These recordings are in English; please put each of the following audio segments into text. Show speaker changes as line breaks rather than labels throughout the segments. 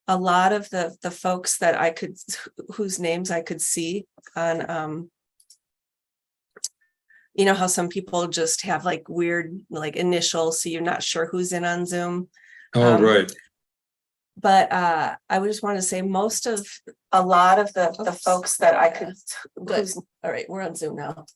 a lot of the folks that whose names I could see on, you know how some people just have like weird like initials, so you're not sure who's in on Zoom.
Oh, right.
But I would just want to say a lot of the folks that I could, all right, we're on Zoom now,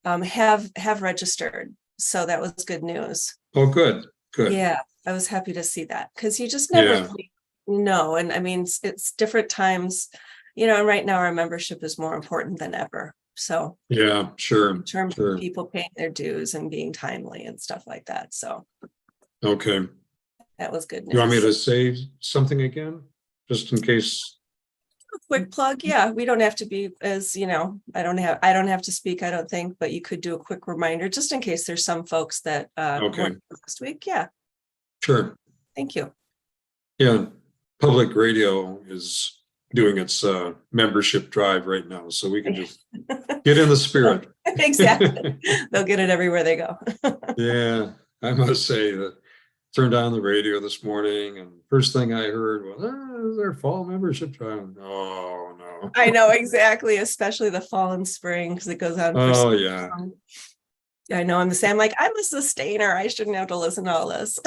have registered. So that was good news.
Oh, good.
Yeah, I was happy to see that, because you just never really know. And I mean, it's different times, and right now our membership is more important than ever. So
yeah, sure.
in terms of people paying their dues and being timely and stuff like that. So
okay.
That was good news.
You want me to say something again, just in case?
A quick plug, yeah. We don't have to be as, I don't have to speak, I don't think, but you could do a quick reminder just in case there's some folks that weren't last week. Yeah.
Sure.
Thank you.
Yeah, public radio is doing its membership drive right now, so we can just get in the spirit.
Exactly. They'll get it everywhere they go.
Yeah, I must say that. Turned on the radio this morning, and first thing I heard was, "Is our fall membership drive?" Oh no!
I know, exactly, especially the fall and spring, because it goes on.
Oh yeah.
I know. I'm the same. Like, I'm a sustainer. I shouldn't have to listen to all this.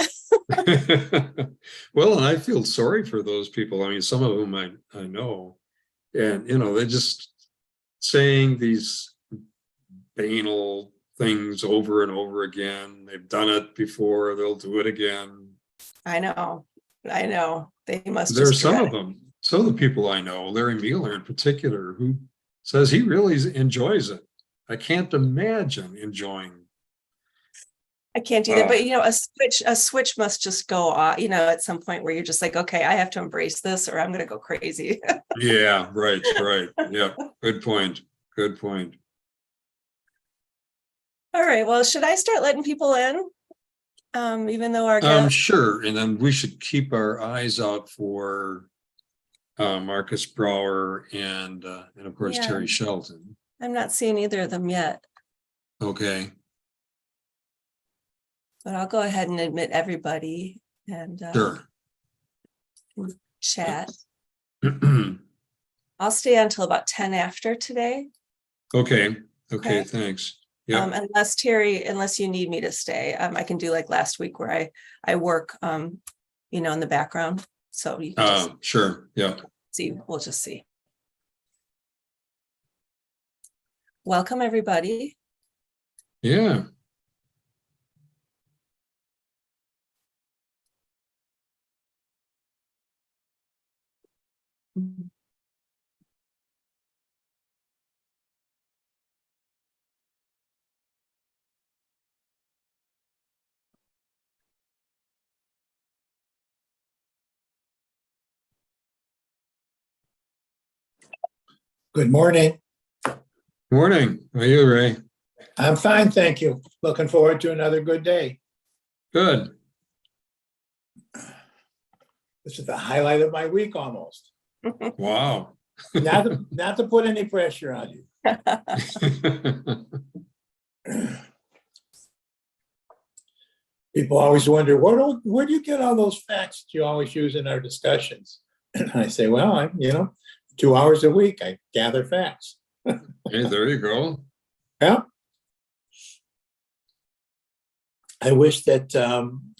Well, and I feel sorry for those people. I mean, some of them I know, and they're just saying these banal things over and over again. They've done it before, they'll do it again.
I know. They must.
There are some of them, some of the people I know, Larry Mueller in particular, who says he really enjoys it. I can't imagine enjoying.
I can't either, but a switch must just go off, at some point where you're just like, okay, I have to embrace this or I'm going to go crazy.
Yeah, right. Yeah, good point.
All right. Well, should I start letting people in? Even though our guest...
Sure. And then we should keep our eyes out for Marcus Brower and of course Terry Shelton.
I'm not seeing either of them yet.
Okay.
But I'll go ahead and admit everybody and
sure.
Chat. I'll stay until about 10 after today.
Okay, thanks. Yeah.
Unless you need me to stay, I can do like last week where I work, in the background. So you can just
sure. Yeah.
We'll just see. Welcome, everybody.
Yeah.
Good morning.
Morning. How are you, Ray?
I'm fine, thank you. Looking forward to another good day.
Good.
This is the highlight of my week almost.
Wow.
Not to put any pressure on you. People always wonder, where do you get all those facts that you always use in our discussions? And I say, well, 2 hours a week, I gather facts.
Hey, there you go.
Yeah. I wish that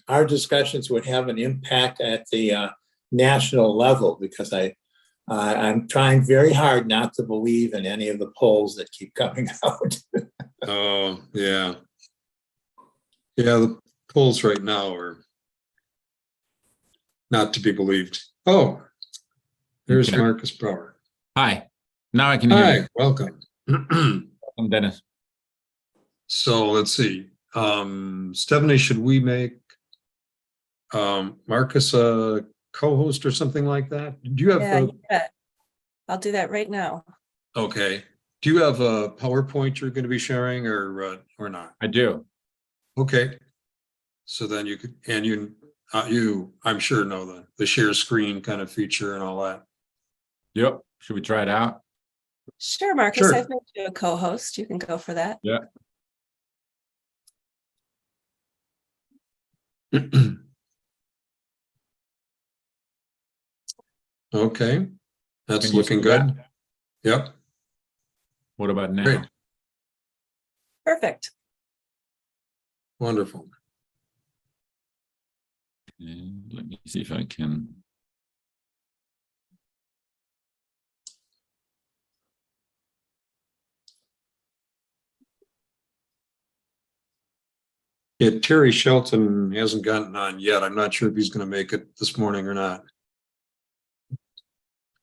our discussions would have an impact at the national level, because I'm trying very hard not to believe in any of the polls that keep coming out.
Oh, yeah. Yeah, the polls right now are not to be believed. Oh, there's Marcus Brower.
Hi. Now I can hear you.
Hi, welcome.
I'm Dennis.
So let's see. Stephanie, should we make Marcus a co-host or something like that? Do you have
I'll do that right now.
Okay. Do you have a PowerPoint you're going to be sharing or not?
I do.
Okay. So then you could, and you I'm sure know the share screen kind of feature and all that.
Yep. Should we try it out?
Sure, Marcus.
Sure.
I've made you a co-host. You can go for that.
Yeah.
Okay, that's
Can you
looking
see that?
good. Yep,
What about now?
great,
Perfect.
wonderful.
And let me see if I can.
Yeah, Terry Shelton hasn't gotten on yet. I'm not sure if he's going to make it this morning or not.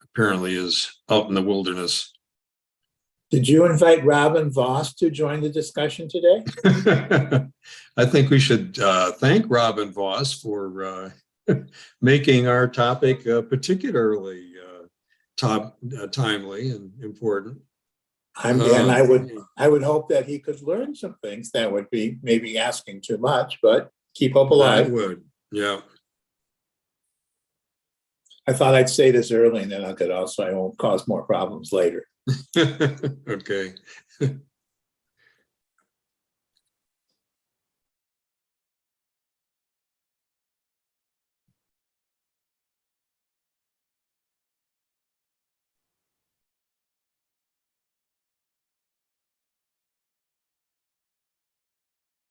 Apparently is out in the wilderness.
Did you invite Robin Voss to join the discussion today?
I think we should thank Robin Voss for making our topic particularly timely and important.
And I would hope that he could learn some things. That would be maybe asking too much, but keep hope
That
alive.
would, yeah.
I thought I'd say this early and then I'll get off so I won't cause more problems later.
Okay.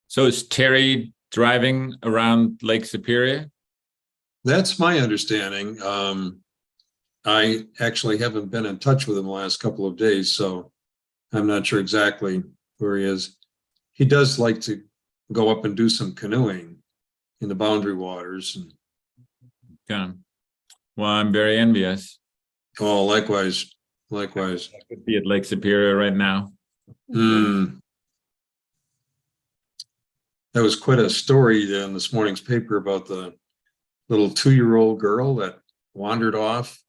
So is Terry driving around Lake Superior?
That's my understanding. I actually haven't been in touch with him the last couple of days, so I'm not sure exactly where he is. He does like to go up and do some canoeing in the boundary waters. And,
Okay. Well, I'm very envious.
oh, likewise. Likewise.
I could be at Lake Superior right now.
Mm. That was quite a story in this morning's paper about the little 2-year-old girl that wandered off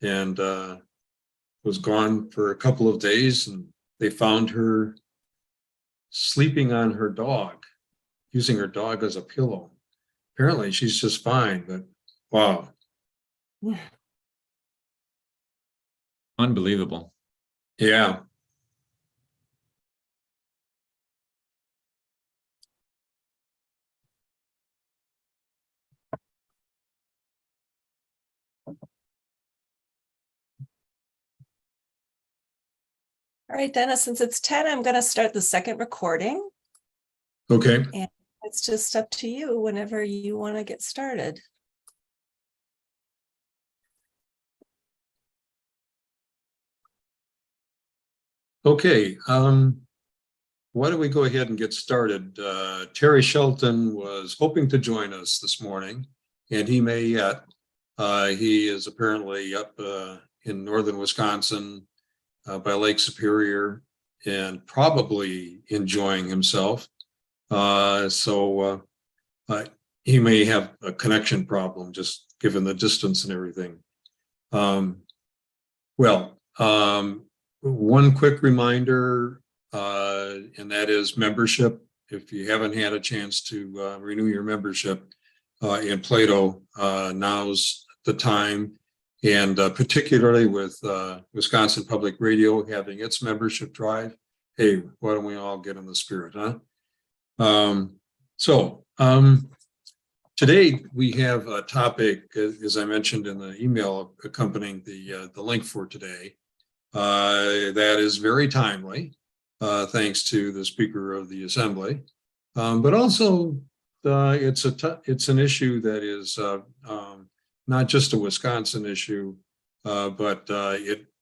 and was gone for a couple of days, and they found her sleeping on her dog, using her dog as a pillow. Apparently she's just fine, but wow.
Unbelievable.
Yeah.
All right, Dennis, since it's 10, I'm going to start the second recording.
Okay.
And it's just up to you whenever you want to get started.
Okay. Why don't we go ahead and get started? Terry Shelton was hoping to join us this morning, and he may yet. He is apparently up in northern Wisconsin by Lake Superior and probably enjoying himself. So he may have a connection problem just given the distance and everything. One quick reminder, and that is membership. If you haven't had a chance to renew your membership in Plato, now's the time. And particularly with Wisconsin Public Radio having its membership drive, hey, why don't we all get in the spirit, huh? Today we have a topic, as I mentioned in the email accompanying the link for today, that is very timely, thanks to the Speaker of the Assembly, but also it's an issue that is not just a Wisconsin issue, but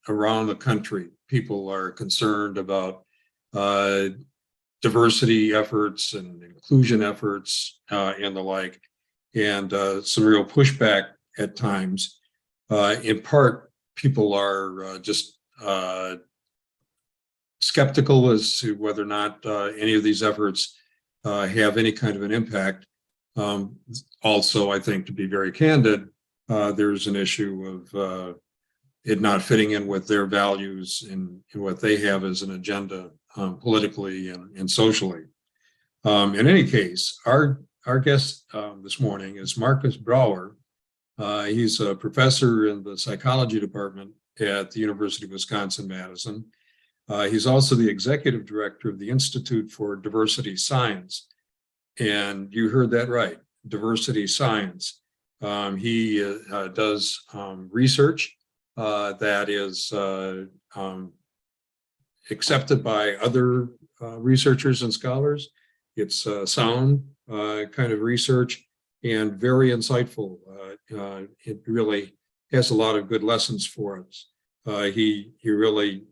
around the country. People are concerned about diversity efforts and inclusion efforts and the like, and some real pushback at times. In part, people are just skeptical as to whether or not any of these efforts have any kind of an impact. Also, I think, to be very candid, there's an issue of it not fitting in with their values and what they have as an agenda politically and socially. In any case, our guest this morning is Marcus Brower. He's a professor in the psychology department at the University of Wisconsin-Madison. He's also the executive director of the Institute for Diversity Science. And you heard that right, diversity science. He does research that is accepted by other researchers and scholars. It's sound kind of research and very insightful. It really has a lot of good lessons for us. He really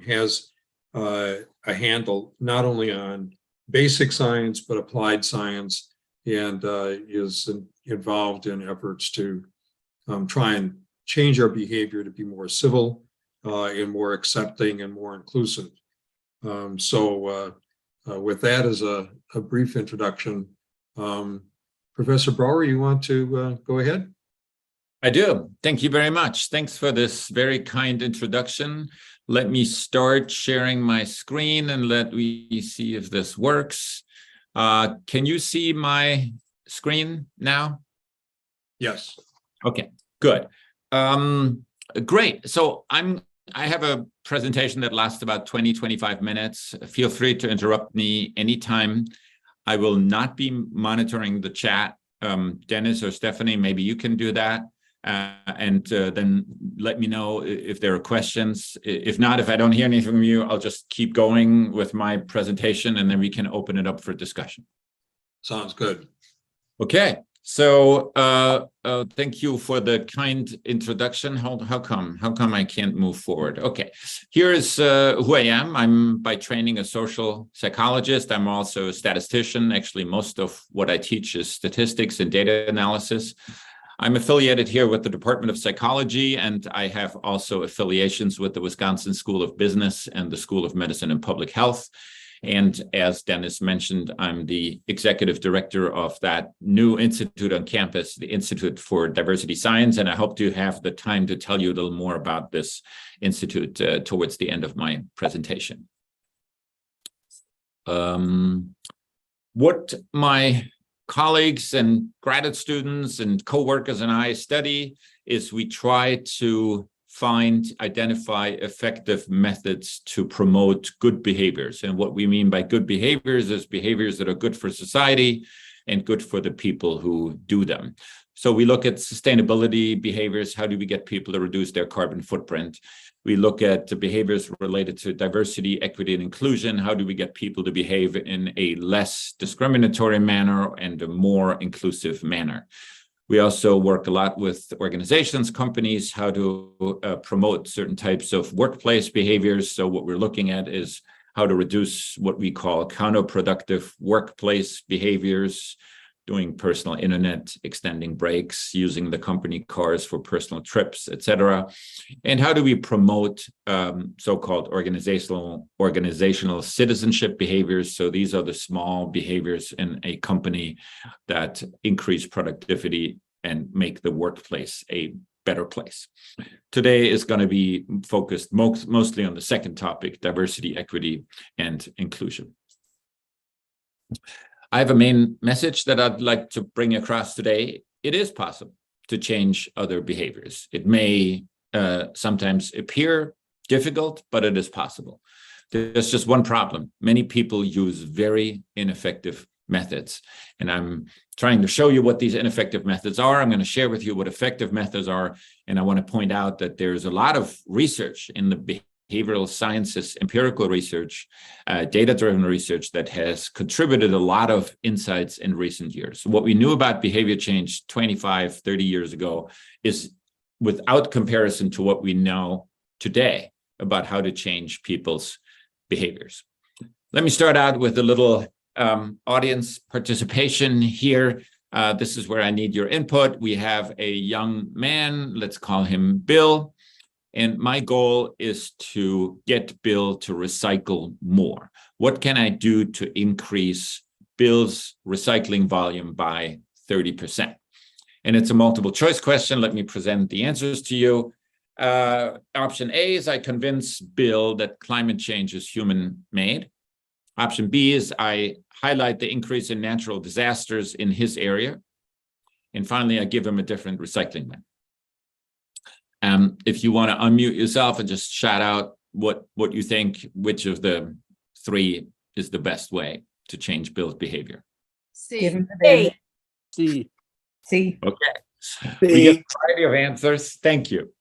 has a handle not only on basic science but applied science, and is involved in efforts to try and change our behavior to be more civil and more accepting and more inclusive. With that as a brief introduction, Professor Brower, you want to go ahead?
I do. Thank you very much. Thanks for this very kind introduction. Let me start sharing my screen and let me see if this works. Can you see my screen now?
Yes.
Okay, good. Great. So I have a presentation that lasts about 20-25 minutes. Feel free to interrupt me anytime. I will not be monitoring the chat. Dennis or Stephanie, maybe you can do that. And then let me know if there are questions. If not, if I don't hear anything from you, I'll just keep going with my presentation and then we can open it up for discussion.
Sounds good.
Okay. So thank you for the kind introduction. How come I can't move forward? Okay, here's who I am. I'm by training a social psychologist. I'm also a statistician. Actually, most of what I teach is statistics and data analysis. I'm affiliated here with the Department of Psychology, and I have also affiliations with the Wisconsin School of Business and the School of Medicine and Public Health. And as Dennis mentioned, I'm the executive director of that new institute on campus, the Institute for Diversity Science, and I hope to have the time to tell you a little more about this institute towards the end of my presentation. What my colleagues and graduate students and co-workers and I study is we try to identify effective methods to promote good behaviors. And what we mean by good behaviors is behaviors that are good for society and good for the people who do them. So we look at sustainability behaviors. How do we get people to reduce their carbon footprint? We look at the behaviors related to diversity, equity, and inclusion. How do we get people to behave in a less discriminatory manner and a more inclusive manner? We also work a lot with organizations, companies, how to promote certain types of workplace behaviors. So what we're looking at is how to reduce what we call counterproductive workplace behaviors, doing personal internet, extending breaks, using the company cars for personal trips, etc. And how do we promote so-called organizational citizenship behaviors? So these are the small behaviors in a company that increase productivity and make the workplace a better place. Today is going to be focused mostly on the second topic, diversity, equity, and inclusion. I have a main message that I'd like to bring across today. It is possible to change other behaviors. It may sometimes appear difficult, but it is possible. There's just one problem. Many people use very ineffective methods. And I'm trying to show you what these ineffective methods are. I'm going to share with you what effective methods are. And I want to point out that there's a lot of research in the behavioral sciences, empirical research, data-driven research that has contributed a lot of insights in recent years. What we knew about behavior change 25, 30 years ago is without comparison to what we know today about how to change people's behaviors. Let me start out with a little audience participation here. This is where I need your input. We have a young man, let's call him Bill. And my goal is to get Bill to recycle more. What can I do to increase Bill's recycling volume by 30%? And it's a multiple choice question. Let me present the answers to you. Option A is I convince Bill that climate change is human-made. Option B is I highlight the increase in natural disasters in his area. And finally, I give him a different recycling method. If you want to unmute yourself and just shout out what you think, which of the three is the best way to change Bill's behavior.
C. Give him the
C.
Okay. We get a variety of answers. Thank you.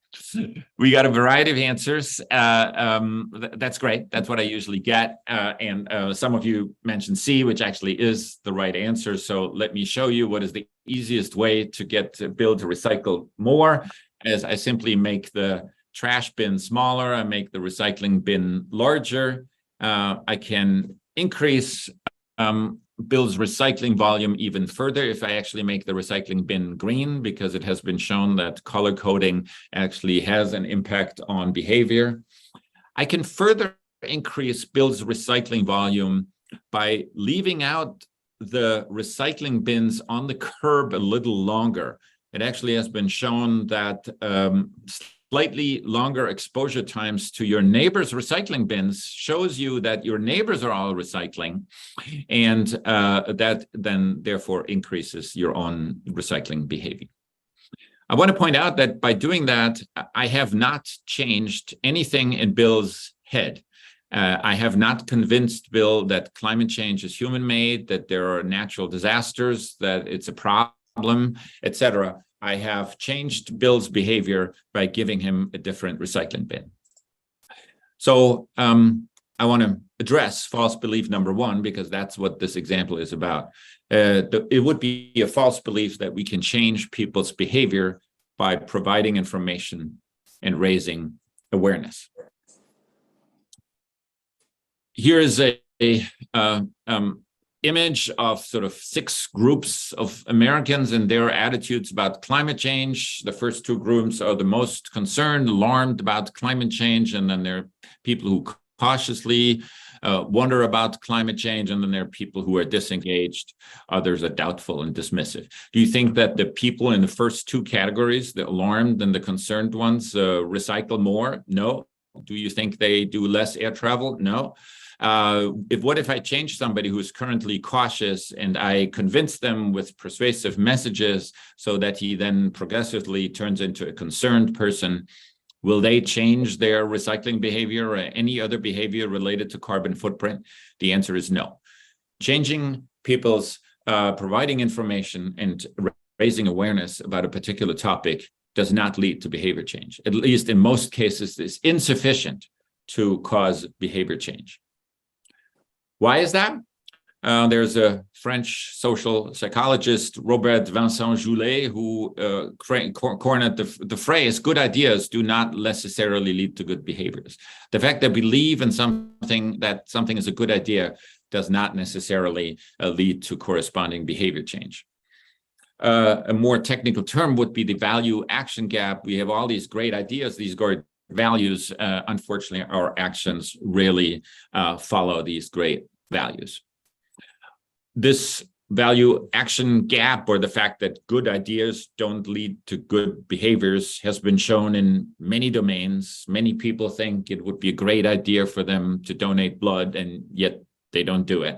We got a variety of answers. That's great. That's what I usually get. And some of you mentioned C, which actually is the right answer. So let me show you what is the easiest way to get to build to recycle more, as I simply make the trash bin smaller. I make the recycling bin larger. I can increase Bill's recycling volume even further if I actually make the recycling bin green, because it has been shown that color coding actually has an impact on behavior. I can further increase Bill's recycling volume by leaving out the recycling bins on the curb a little longer. It actually has been shown that slightly longer exposure times to your neighbor's recycling bins shows you that your neighbors are all recycling, and that then therefore increases your own recycling behavior. I want to point out that by doing that, I have not changed anything in Bill's head. I have not convinced Bill that climate change is human-made, that there are natural disasters, that it's a problem, etc. I have changed Bill's behavior by giving him a different recycling bin. So I want to address false belief number one, because that's what this example is about. It would be a false belief that we can change people's behavior by providing information and raising awareness. Here is a image of sort of 6 groups of Americans and their attitudes about climate change. The first 2 groups are the most concerned, alarmed about climate change, and then there are people who cautiously wonder about climate change, and then there are people who are disengaged. Others are doubtful and dismissive. Do you think that the people in the first 2 categories, the alarmed and the concerned ones, recycle more? No. Do you think they do less air travel? No. What if I change somebody who's currently cautious and I convince them with persuasive messages so that he then progressively turns into a concerned person? Will they change their recycling behavior or any other behavior related to carbon footprint? The answer is no. Changing people's providing information and raising awareness about a particular topic does not lead to behavior change. At least in most cases, it's insufficient to cause behavior change. Why is that? There's a French social psychologist, Robert Vincent Joulet, who coined the phrase, good ideas do not necessarily lead to good behaviors. The fact that we believe in something, that something is a good idea, does not necessarily lead to corresponding behavior change. A more technical term would be the value-action gap. We have all these great ideas, these great values. Unfortunately, our actions really follow these great values. This value-action gap, or the fact that good ideas don't lead to good behaviors, has been shown in many domains. Many people think it would be a great idea for them to donate blood, and yet they don't do it.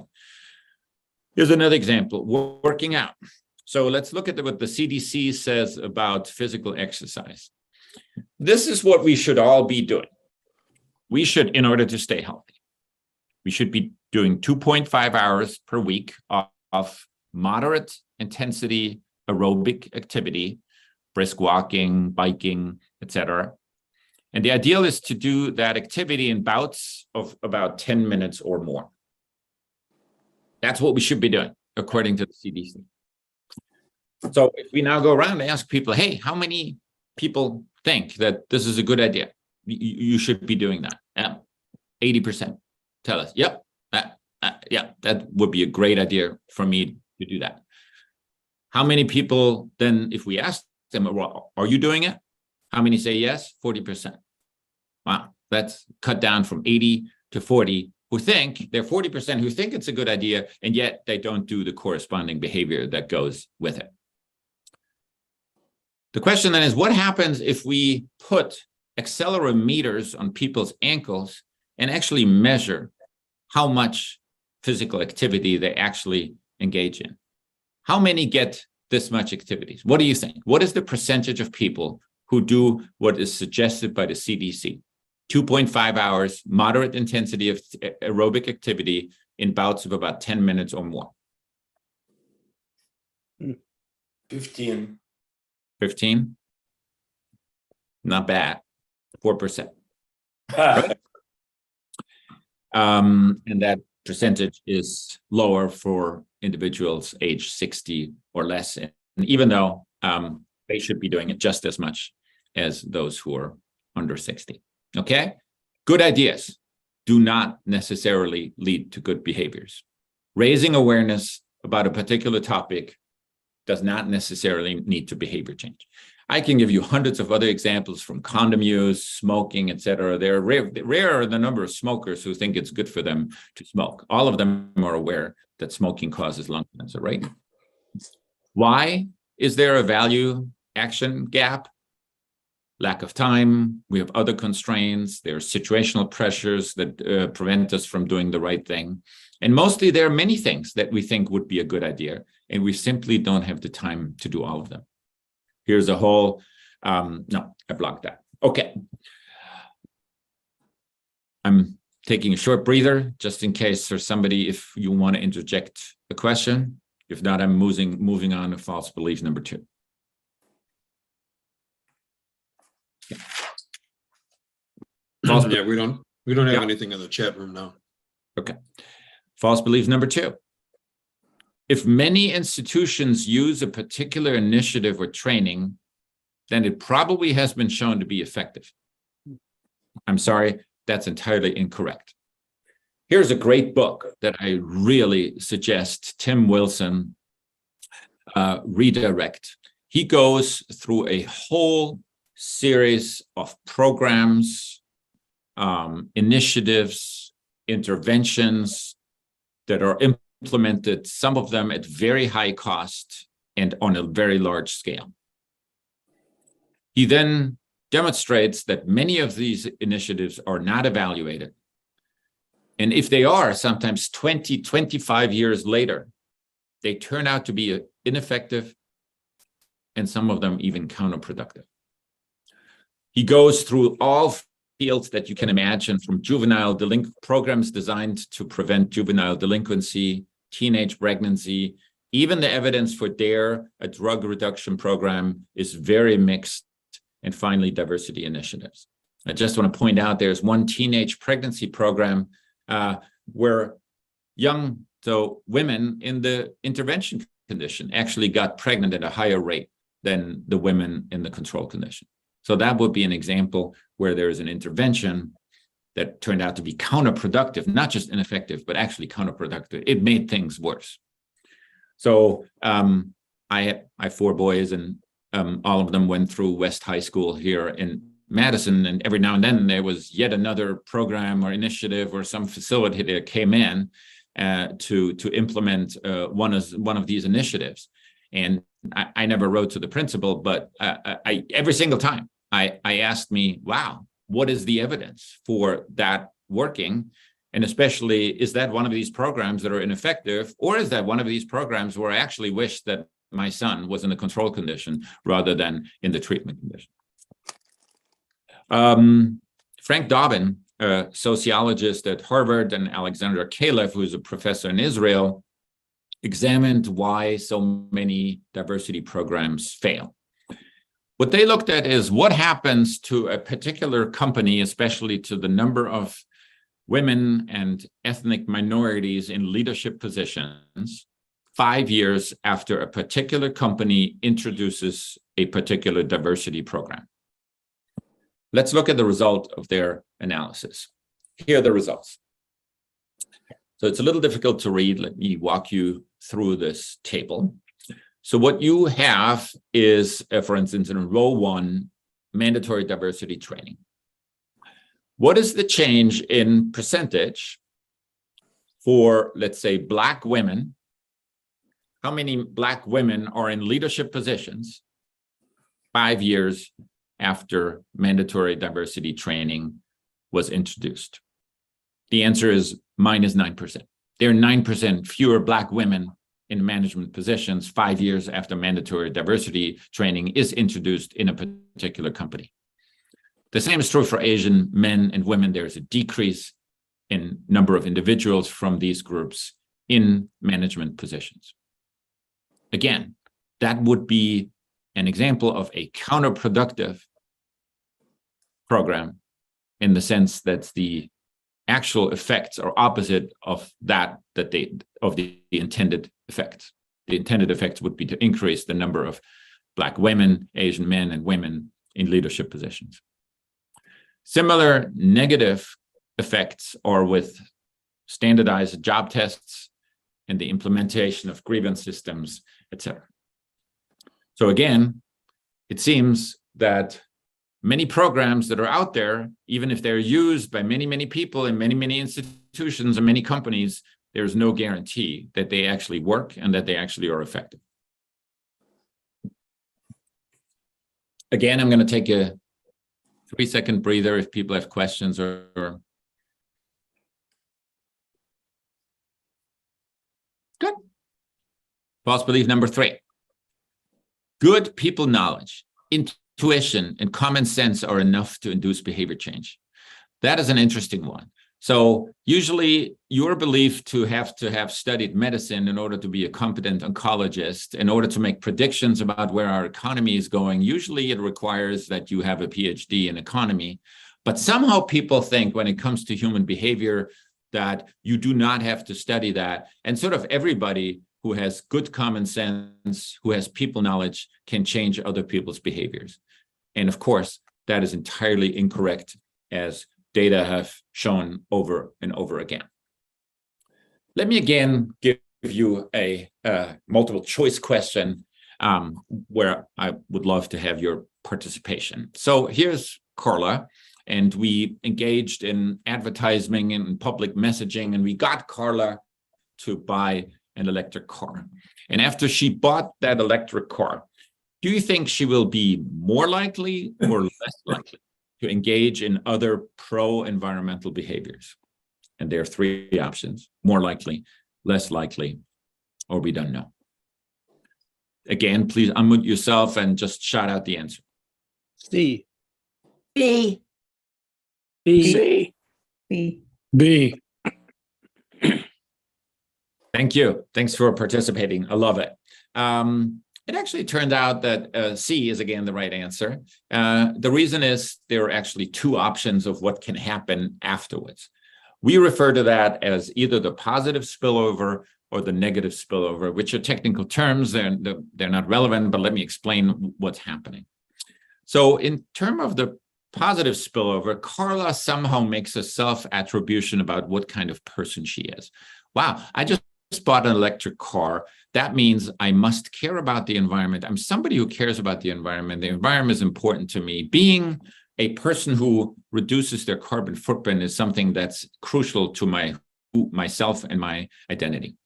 Here's another example, working out. So let's look at what the CDC says about physical exercise. This is what we should all be doing. We should, in order to stay healthy, we should be doing 2.5 hours per week of moderate intensity aerobic activity, brisk walking, biking, etc. And the ideal is to do that activity in bouts of about 10 minutes or more. That's what we should be doing, according to the CDC. So if we now go around and ask people, hey, how many people think that this is a good idea? You should be doing that. 80% tell us, yep, that would be a great idea for me to do that. How many people then, if we ask them, well, are you doing it? How many say yes? 40%. Wow, that's cut down from 80 to 40 who think, they're 40% who think it's a good idea, and yet they don't do the corresponding behavior that goes with it. The question then is, what happens if we put accelerometers on people's ankles and actually measure how much physical activity they actually engage in? How many get this much activities? What do you think? What is the percentage of people who do what is suggested by the CDC? 2.5 hours, moderate intensity of aerobic activity in bouts of about 10 minutes or more.
15.
15? Not bad. 4%. And that percentage is lower for individuals age 60 or less. And even though they should be doing it just as much as those who are under 60. Okay? Good ideas do not necessarily lead to good behaviors. Raising awareness about a particular topic does not necessarily need to behavior change. I can give you hundreds of other examples from condom use, smoking, etc. They're rare the number of smokers who think it's good for them to smoke. All of them are aware that smoking causes lung cancer, right? Why is there a value action gap? Lack of time. We have other constraints. There are situational pressures that prevent us from doing the right thing. And mostly there are many things that we think would be a good idea, and we simply don't have the time to do all of them. Here's a whole, no, I blocked that. Okay. I'm taking a short breather just in case there's somebody, if you want to interject a question. If not, I'm moving on to false belief number 2.
Yeah, we don't have
Yeah.
anything in the chat room now.
Okay. False belief number 2. If many institutions use a particular initiative or training, then it probably has been shown to be effective. I'm sorry, that's entirely incorrect. Here's a great book that I really suggest Tim Wilson redirect. He goes through a whole series of programs, initiatives, interventions that are implemented, some of them at very high cost and on a very large scale. He then demonstrates that many of these initiatives are not evaluated. And if they are, sometimes 20, 25 years later, they turn out to be ineffective and some of them even counterproductive. He goes through all fields that you can imagine, from juvenile programs designed to prevent juvenile delinquency, teenage pregnancy. Even the evidence for DARE, a drug reduction program, is very mixed. And finally, diversity initiatives. I just want to point out there's one teenage pregnancy program where women in the intervention condition actually got pregnant at a higher rate than the women in the control condition. So that would be an example where there is an intervention that turned out to be counterproductive, not just ineffective, but actually counterproductive. It made things worse. So I have 4 boys, and all of them went through West High School here in Madison. And every now and then there was yet another program or initiative or some facility that came in to implement one of these initiatives. And I never wrote to the principal, but I every single time I asked me, wow, what is the evidence for that working? And especially, is that one of these programs that are ineffective, or is that one of these programs where I actually wish that my son was in the control condition rather than in the treatment condition? Frank Dobbin, a sociologist at Harvard, and Alexandra Kalev, who's a professor in Israel, examined why so many diversity programs fail. What they looked at is what happens to a particular company, especially to the number of women and ethnic minorities in leadership positions 5 years after a particular company introduces a particular diversity program. Let's look at the result of their analysis. Here are the results. So it's a little difficult to read. Let me walk you through this table. So what you have is, for instance, in row 1, mandatory diversity training. What is the change in percentage for, let's say, Black women? How many Black women are in leadership positions 5 years after mandatory diversity training was introduced? The answer is -9%. There are 9% fewer Black women in management positions 5 years after mandatory diversity training is introduced in a particular company. The same is true for Asian men and women. There's a decrease in number of individuals from these groups in management positions. Again, that would be an example of a counterproductive program in the sense that the actual effects are opposite of the intended effects. The intended effects would be to increase the number of Black women, Asian men, and women in leadership positions. Similar negative effects are with standardized job tests and the implementation of grievance systems, etc. So again, it seems that many programs that are out there, even if they're used by many, many people in many, many institutions and many companies, there's no guarantee that they actually work and that they actually are effective. Again, I'm going to take a 3-second breather if people have questions or... Good. False belief number 3. Good people knowledge, intuition, and common sense are enough to induce behavior change. That is an interesting one. So usually you're believed to have studied medicine in order to be a competent oncologist, in order to make predictions about where our economy is going. Usually it requires that you have a PhD in economy, but somehow people think when it comes to human behavior that you do not have to study that. And sort of everybody who has good common sense, who has people knowledge, can change other people's behaviors. And of course, that is entirely incorrect, as data have shown over and over again. Let me again give you a multiple choice question where I would love to have your participation. So here's Carla, and we engaged in advertising and public messaging, and we got Carla to buy an electric car. And after she bought that electric car, do you think she will be more likely or less likely to engage in other pro-environmental behaviors? And there are 3 options: more likely, less likely, or we don't know. Again, please unmute yourself and just shout out the answer.
C.
B.
B.
C.
B.
B.
Thank you. Thanks for participating. I love it. It actually turned out that C is again the right answer. The reason is there are actually 2 options of what can happen afterwards. We refer to that as either the positive spillover or the negative spillover, which are technical terms. They're not relevant, but let me explain what's happening. So in terms of the positive spillover, Carla somehow makes a self-attribution about what kind of person she is. Wow, I just bought an electric car. That means I must care about the environment. I'm somebody who cares about the environment. The environment is important to me. Being a person who reduces their carbon footprint is something that's crucial to myself and my identity.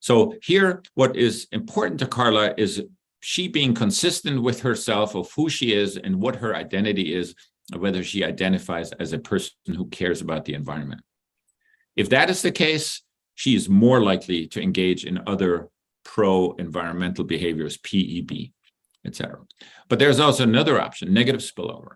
So here, what is important to Carla is she being consistent with herself of who she is and what her identity is, whether she identifies as a person who cares about the environment. If that is the case, she is more likely to engage in other pro-environmental behaviors, PEB, etc. But there's also another option, negative spillover.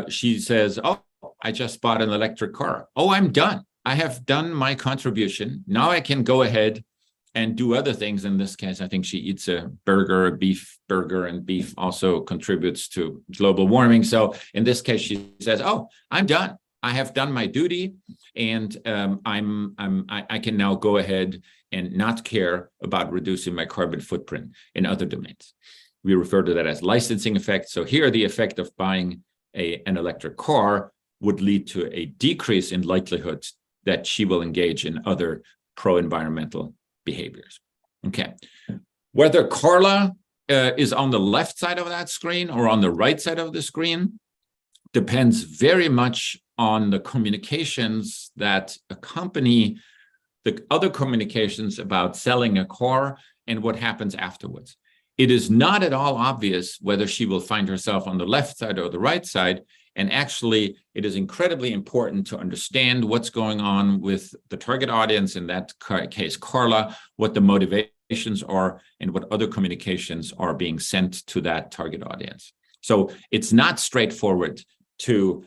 She says, oh, I just bought an electric car. Oh, I'm done. I have done my contribution. Now I can go ahead and do other things. In this case, I think she eats a burger, a beef burger, and beef also contributes to global warming. So in this case, she says, oh, I'm done. I have done my duty, and I can now go ahead and not care about reducing my carbon footprint in other domains. We refer to that as licensing effect. So here, the effect of buying an electric car would lead to a decrease in likelihood that she will engage in other pro-environmental behaviors. Okay. Whether Carla is on the left side of that screen or on the right side of the screen depends very much on the communications that accompany the other communications about selling a car and what happens afterwards. It is not at all obvious whether she will find herself on the left side or the right side. And actually, it is incredibly important to understand what's going on with the target audience, in that case, Carla, what the motivations are, and what other communications are being sent to that target audience. So it's not straightforward to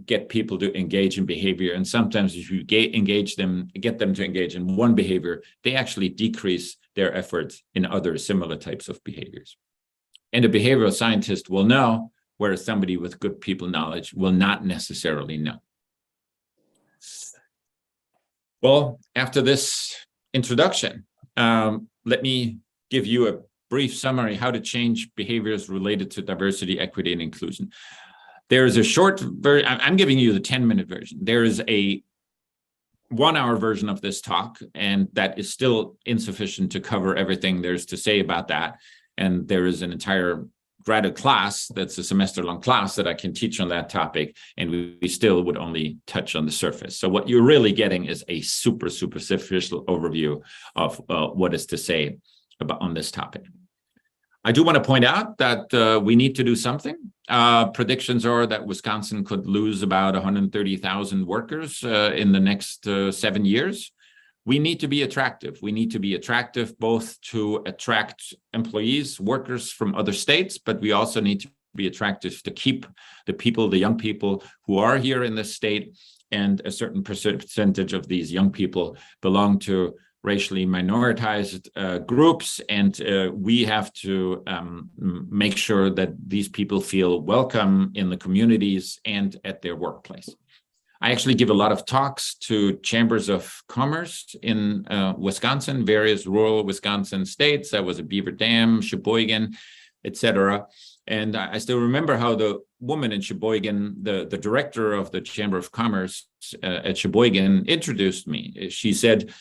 get people to engage in behavior. And sometimes if you get them to engage in one behavior, they actually decrease their efforts in other similar types of behaviors. And a behavioral scientist will know, whereas somebody with good people knowledge will not necessarily know. Well, after this introduction, let me give you a brief summary how to change behaviors related to diversity, equity, and inclusion. There is a short version. I'm giving you the 10-minute version. There is a 1-hour version of this talk, and that is still insufficient to cover everything there's to say about that. And there is an entire graduate class that's a semester-long class that I can teach on that topic, and we still would only touch on the surface. So what you're really getting is a super superficial overview of what is to say about on this topic. I do want to point out that we need to do something. Predictions are that Wisconsin could lose about 130,000 workers in the next 7 years. We need to be attractive. We need to be attractive both to attract employees, workers from other states, but we also need to be attractive to keep the people, the young people who are here in this state. And a certain percentage of these young people belong to racially minoritized groups, and we have to make sure that these people feel welcome in the communities and at their workplace. I actually give a lot of talks to chambers of commerce in Wisconsin, various rural Wisconsin states. I was at Beaver Dam, Sheboygan, etc. And I still remember how the woman in Sheboygan, the director of the Chamber of Commerce at Sheboygan, introduced me. She said,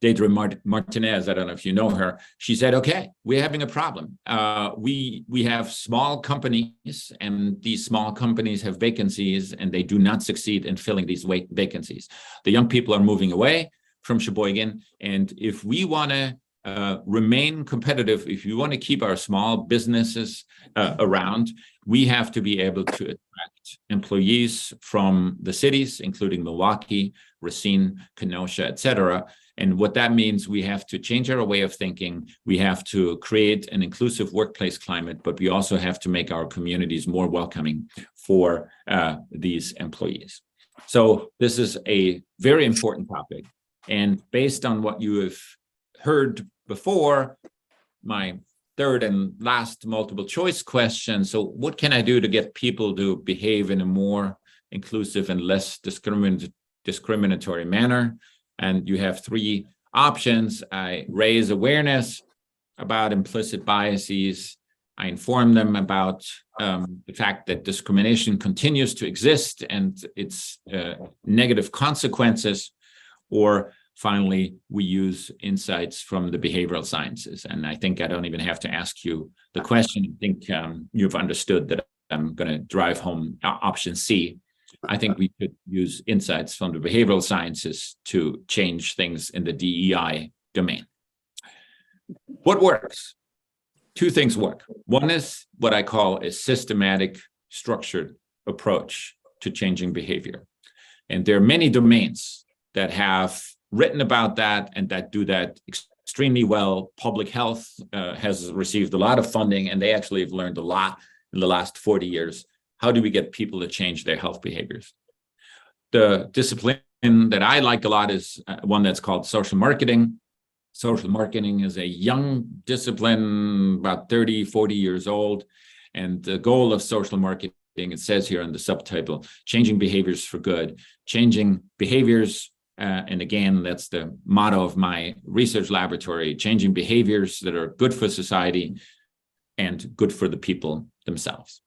Deidre Martinez, I don't know if you know her, she said, okay, we're having a problem. We have small companies, and these small companies have vacancies, and they do not succeed in filling these vacancies. The young people are moving away from Sheboygan, and if we want to remain competitive, if you want to keep our small businesses around, we have to be able to attract employees from the cities, including Milwaukee, Racine, Kenosha, etc. And what that means, we have to change our way of thinking. We have to create an inclusive workplace climate, but we also have to make our communities more welcoming for these employees. So this is a very important topic. And based on what you have heard before, my third and last multiple choice question. So what can I do to get people to behave in a more inclusive and less discriminatory manner? And you have 3 options. I raise awareness about implicit biases. I inform them about the fact that discrimination continues to exist and its negative consequences. Or finally, we use insights from the behavioral sciences. And I think I don't even have to ask you the question. I think you've understood that I'm going to drive home option C. I think we could use insights from the behavioral sciences to change things in the DEI domain. What works? 2 things work. One is what I call a systematic, structured approach to changing behavior. And there are many domains that have written about that and that do that extremely well. Public health has received a lot of funding, and they actually have learned a lot in the last 40 years. How do we get people to change their health behaviors? The discipline that I like a lot is one that's called social marketing. Social marketing is a young discipline, about 30, 40 years old. And the goal of social marketing, it says here in the subtitle, changing behaviors for good, changing behaviors. And again, that's the motto of my research laboratory, changing behaviors that are good for society and good for the people themselves.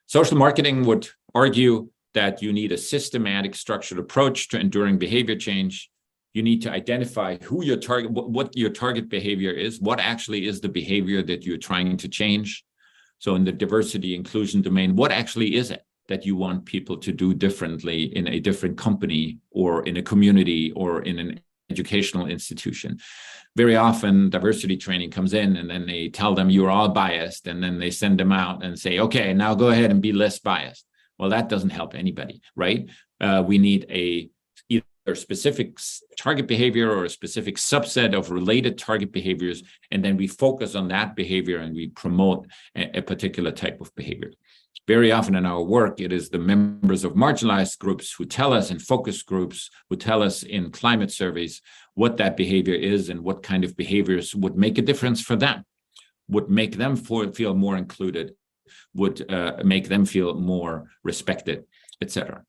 Social marketing would argue that you need a systematic, structured approach to enduring behavior change. You need to identify who your target, what your target behavior is, what actually is the behavior that you're trying to change. So in the diversity inclusion domain, what actually is it that you want people to do differently in a different company or in a community or in an educational institution? Very often diversity training comes in and then they tell them you're all biased, and then they send them out and say, okay, now go ahead and be less biased. Well, that doesn't help anybody, right? We need either specific target behavior or a specific subset of related target behaviors, and then we focus on that behavior and we promote a particular type of behavior. Very often in our work, it is the members of marginalized groups who tell us, in focus groups, who tell us in climate surveys what that behavior is and what kind of behaviors would make a difference for them. would make them feel more included, would make them feel more respected, etc.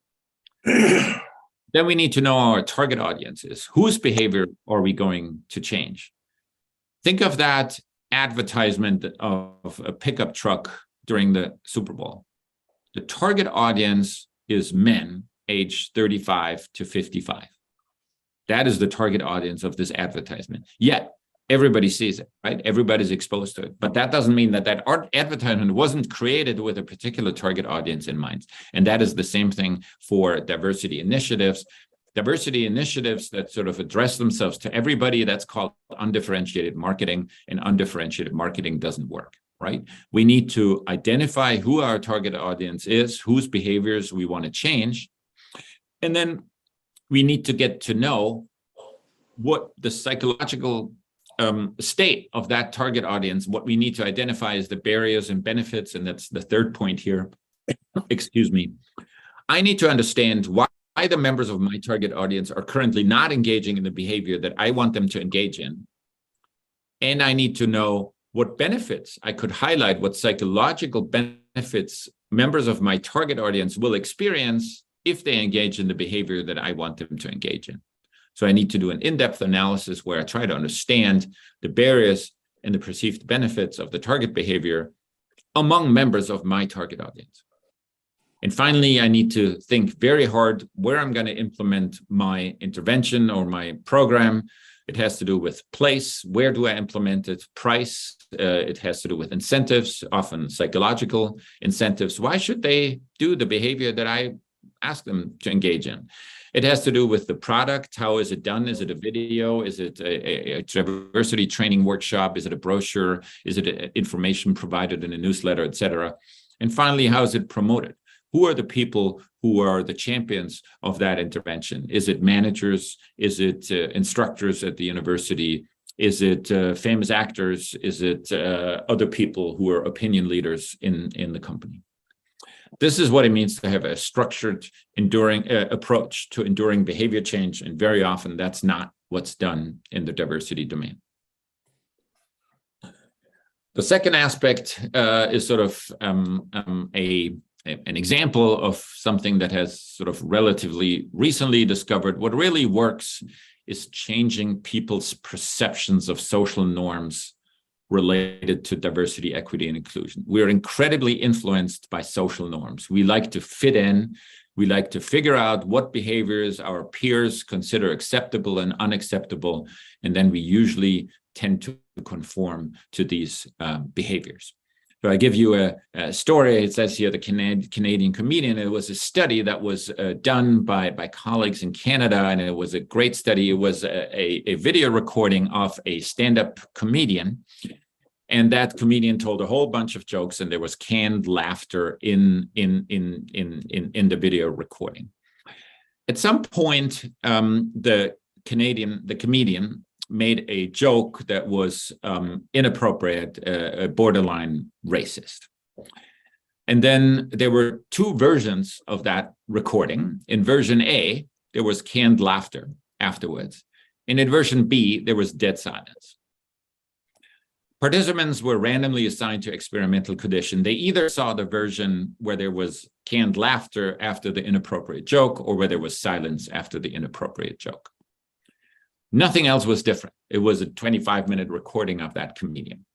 Then we need to know our target audiences. Whose behavior are we going to change? Think of that advertisement of a pickup truck during the Super Bowl. The target audience is men aged 35 to 55. That is the target audience of this advertisement. Yet everybody sees it, right? Everybody's exposed to it. But that doesn't mean that advertisement wasn't created with a particular target audience in mind. And that is the same thing for diversity initiatives. Diversity initiatives that sort of address themselves to everybody, that's called undifferentiated marketing, and undifferentiated marketing doesn't work, right? We need to identify who our target audience is, whose behaviors we want to change, and then we need to get to know what the psychological state of that target audience, what we need to identify is the barriers and benefits, and that's the third point here. Excuse me. I need to understand why the members of my target audience are currently not engaging in the behavior that I want them to engage in. And I need to know what benefits I could highlight, what psychological benefits members of my target audience will experience if they engage in the behavior that I want them to engage in. So I need to do an in-depth analysis where I try to understand the barriers and the perceived benefits of the target behavior among members of my target audience. And finally, I need to think very hard where I'm going to implement my intervention or my program. It has to do with place. Where do I implement it? Price. It has to do with incentives, often psychological incentives. Why should they do the behavior that I ask them to engage in? It has to do with the product. How is it done? Is it a video? Is it a diversity training workshop? Is it a brochure? Is it information provided in a newsletter, et cetera? And finally, how is it promoted? Who are the people who are the champions of that intervention? Is it managers? Is it instructors at the university? Is it famous actors? Is it other people who are opinion leaders in the company? This is what it means to have a structured, enduring approach to enduring behavior change. And very often that's not what's done in the diversity domain. The second aspect is sort of an example of something that has sort of relatively recently discovered. What really works is changing people's perceptions of social norms related to diversity, equity, and inclusion. We're incredibly influenced by social norms. We like to fit in. We like to figure out what behaviors our peers consider acceptable and unacceptable, and then we usually tend to conform to these behaviors. So I give you a story. It says here the Canadian comedian. It was a study that was done by colleagues in Canada, and it was a great study. It was a video recording of a stand-up comedian, and that comedian told a whole bunch of jokes, and there was canned laughter in the video recording. At some point, the comedian made a joke that was inappropriate, borderline racist. And then there were two versions of that recording. In version A, there was canned laughter afterwards. And in version B, there was dead silence. Participants were randomly assigned to experimental condition. They either saw the version where there was canned laughter after the inappropriate joke, or where there was silence after the inappropriate joke. Nothing else was different. It was a 25-minute recording of that comedian.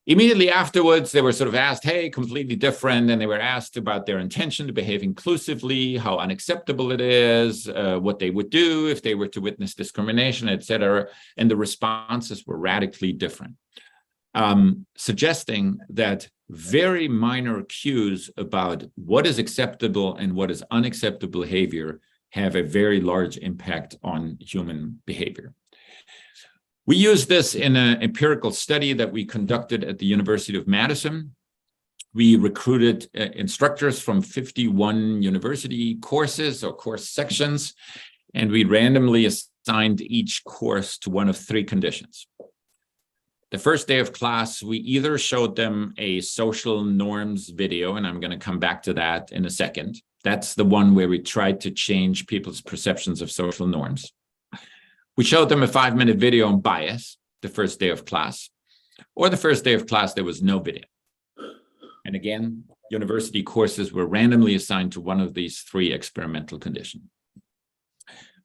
Immediately afterwards, they were sort of asked, hey, completely different. And they were asked about their intention to behave inclusively, how unacceptable it is, what they would do if they were to witness discrimination, et cetera. And the responses were radically different, suggesting that very minor cues about what is acceptable and what is unacceptable behavior have a very large impact on human behavior. We used this in an empirical study that we conducted at the University of Madison. We recruited instructors from 51 university courses or course sections, and we randomly assigned each course to one of three conditions. The first day of class, we either showed them a social norms video, and I'm going to come back to that in a second. That's the one where we tried to change people's perceptions of social norms. We showed them a 5-minute video on bias the first day of class, or the first day of class, there was no video. And again, university courses were randomly assigned to one of these three experimental conditions.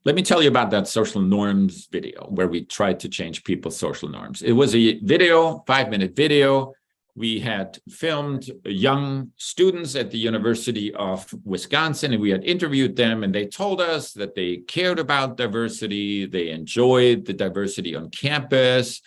Let me tell you about that social norms video where we tried to change people's social norms. It was a video, 5-minute video. We had filmed young students at the University of Wisconsin, and we had interviewed them, and they told us that they cared about diversity, they enjoyed the diversity on campus,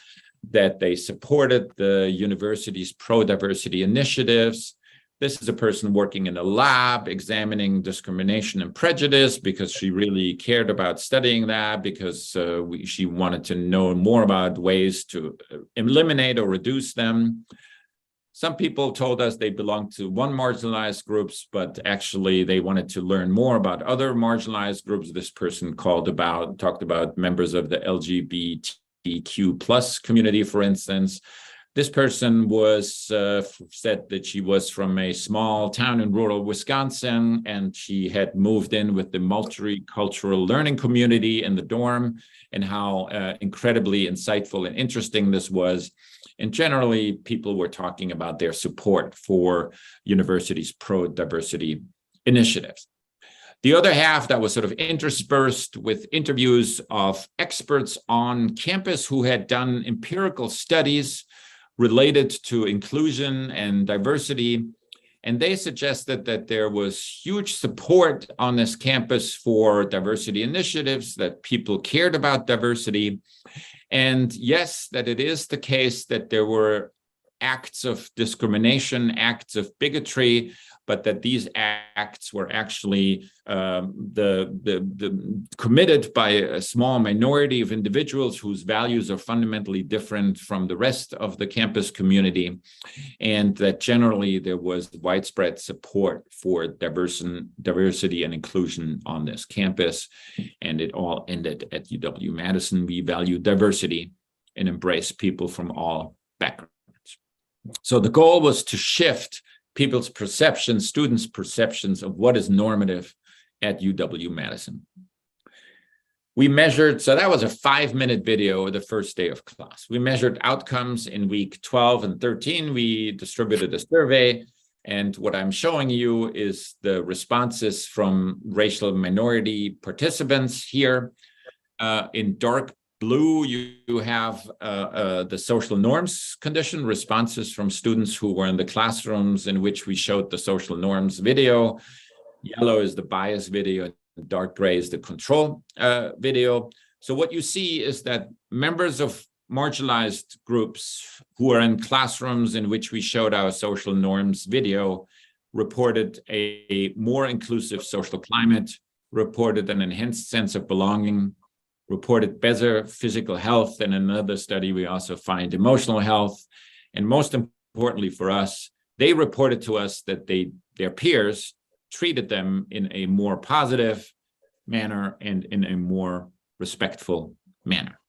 that they supported the university's pro-diversity initiatives. This is a person working in a lab examining discrimination and prejudice because she really cared about studying that, because she wanted to know more about ways to eliminate or reduce them. Some people told us they belonged to one marginalized groups, but actually they wanted to learn more about other marginalized groups. This person talked about members of the LGBTQ plus community, for instance. This person said that she was from a small town in rural Wisconsin, and she had moved in with the multicultural learning community in the dorm, and how incredibly insightful and interesting this was. And generally, people were talking about their support for universities' pro-diversity initiatives. The other half that was sort of interspersed with interviews of experts on campus who had done empirical studies related to inclusion and diversity. And they suggested that there was huge support on this campus for diversity initiatives, that people cared about diversity. And yes, that it is the case that there were acts of discrimination, acts of bigotry, but that these acts were actually committed by a small minority of individuals whose values are fundamentally different from the rest of the campus community, and that generally there was widespread support for diversity and inclusion on this campus. And it all ended at UW-Madison. We value diversity and embrace people from all backgrounds. So the goal was to shift people's perceptions, students' perceptions of what is normative at UW-Madison. We measured, so that was a 5-minute video the first day of class. We measured outcomes in week 12 and 13. We distributed a survey, and what I'm showing you is the responses from racial minority participants here. In dark blue, you have the social norms condition, responses from students who were in the classrooms in which we showed the social norms video. Yellow is the bias video, dark gray is the control video. So what you see is that members of marginalized groups who are in classrooms in which we showed our social norms video reported a more inclusive social climate, reported an enhanced sense of belonging, reported better physical health. And in another study, we also find emotional health. And most importantly for us, they reported to us that their peers treated them in a more positive manner and in a more respectful manner.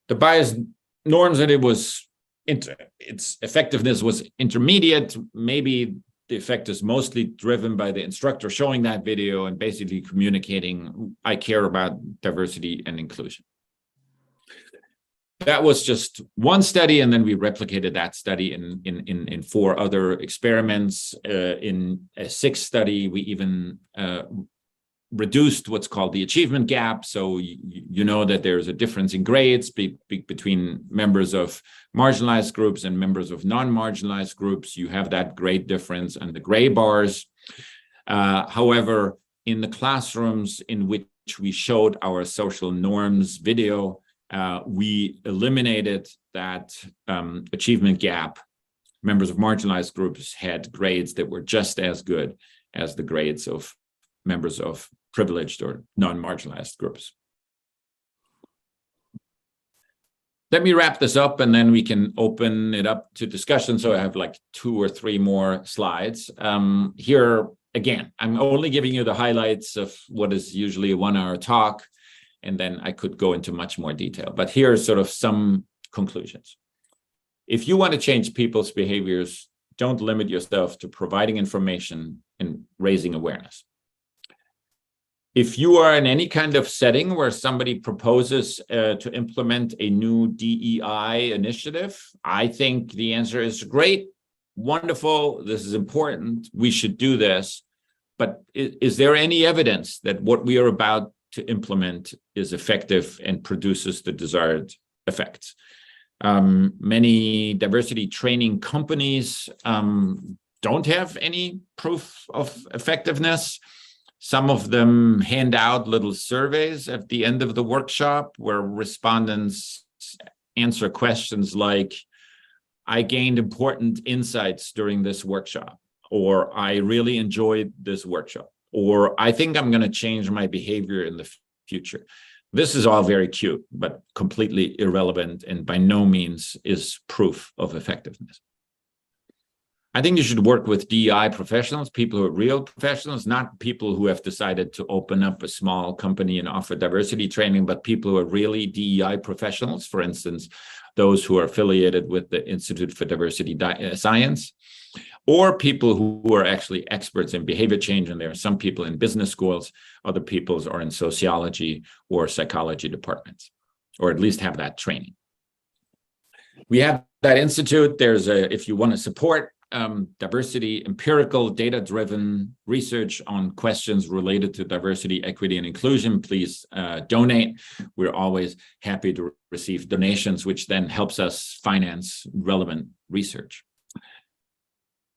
The bias norms that its effectiveness was intermediate. Maybe the effect is mostly driven by the instructor showing that video and basically communicating, I care about diversity and inclusion. That was just one study, and then we replicated that study in 4 other experiments. In a 6th study, we even reduced what's called the achievement gap. So you know that there's a difference in grades between members of marginalized groups and members of non-marginalized groups. You have that grade difference and the gray bars. However, in the classrooms in which we showed our social norms video, we eliminated that achievement gap. Members of marginalized groups had grades that were just as good as the grades of members of privileged or non-marginalized groups. Let me wrap this up, and then we can open it up to discussion. So I have like 2 or 3 more slides. Here, again, I'm only giving you the highlights of what is usually a 1-hour talk, and then I could go into much more detail. But here are sort of some conclusions. If you want to change people's behaviors, don't limit yourself to providing information and raising awareness. If you are in any kind of setting where somebody proposes to implement a new DEI initiative, I think the answer is great, wonderful, this is important, we should do this. But is there any evidence that what we are about to implement is effective and produces the desired effects? Many diversity training companies don't have any proof of effectiveness. Some of them hand out little surveys at the end of the workshop where respondents answer questions like, I gained important insights during this workshop, or I really enjoyed this workshop, or I think I'm going to change my behavior in the future. This is all very cute, but completely irrelevant and by no means is proof of effectiveness. I think you should work with DEI professionals, people who are real professionals, not people who have decided to open up a small company and offer diversity training, but people who are really DEI professionals, for instance, those who are affiliated with the Institute for Diversity Science, or people who are actually experts in behavior change. And there are some people in business schools, other people are in sociology or psychology departments, or at least have that training. We have that institute. There's if you want to support diversity, empirical, data-driven research on questions related to diversity, equity, and inclusion, please donate. We're always happy to receive donations, which then helps us finance relevant research.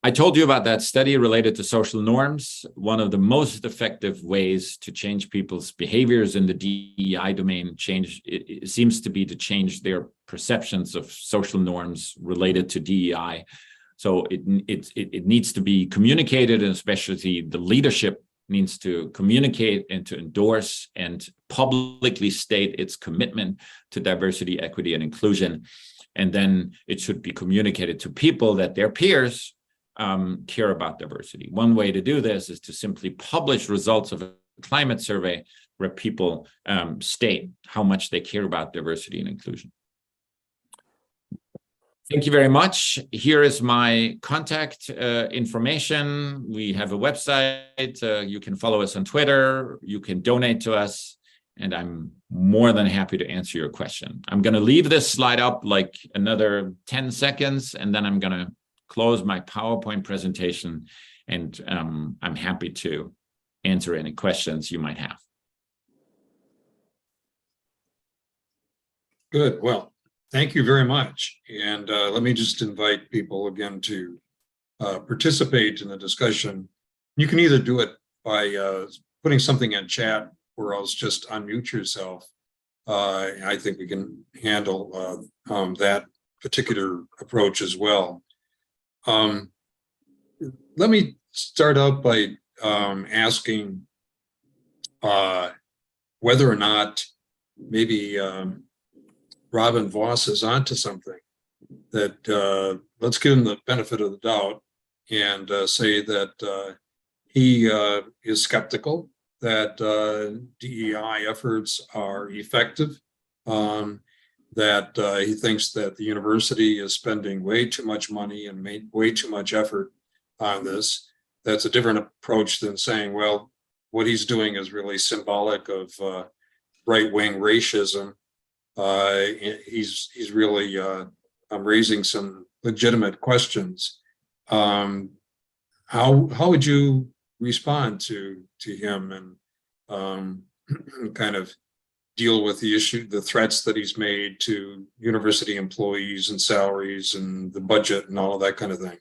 I told you about that study related to social norms. One of the most effective ways to change people's behaviors in the DEI domain it seems to be to change their perceptions of social norms related to DEI. So it needs to be communicated, and especially the leadership needs to communicate and to endorse and publicly state its commitment to diversity, equity, and inclusion. And then it should be communicated to people that their peers care about diversity. One way to do this is to simply publish results of a climate survey where people state how much they care about diversity and inclusion. Thank you very much. Here is my contact information. We have a website. You can follow us on Twitter. You can donate to us, and I'm more than happy to answer your question. I'm going to leave this slide up like another 10 seconds, and then I'm going to close my PowerPoint presentation, and I'm happy to answer any questions you might have.
Good. Well, thank you very much. And let me just invite people again to participate in the discussion. You can either do it by putting something in chat, or else just unmute yourself. I think we can handle that particular approach as well. Let me start out by asking whether or not maybe Robin Voss is onto something, that let's give him the benefit of the doubt and say that he is skeptical that DEI efforts are effective, that he thinks that the university is spending way too much money and made way too much effort on this. That's a different approach than saying, well, what he's doing is really symbolic of right-wing racism. He's really raising some legitimate questions. How would you respond to him and kind of deal with the issue, the threats that he's made to university employees and salaries and the budget and all of that kind of thing?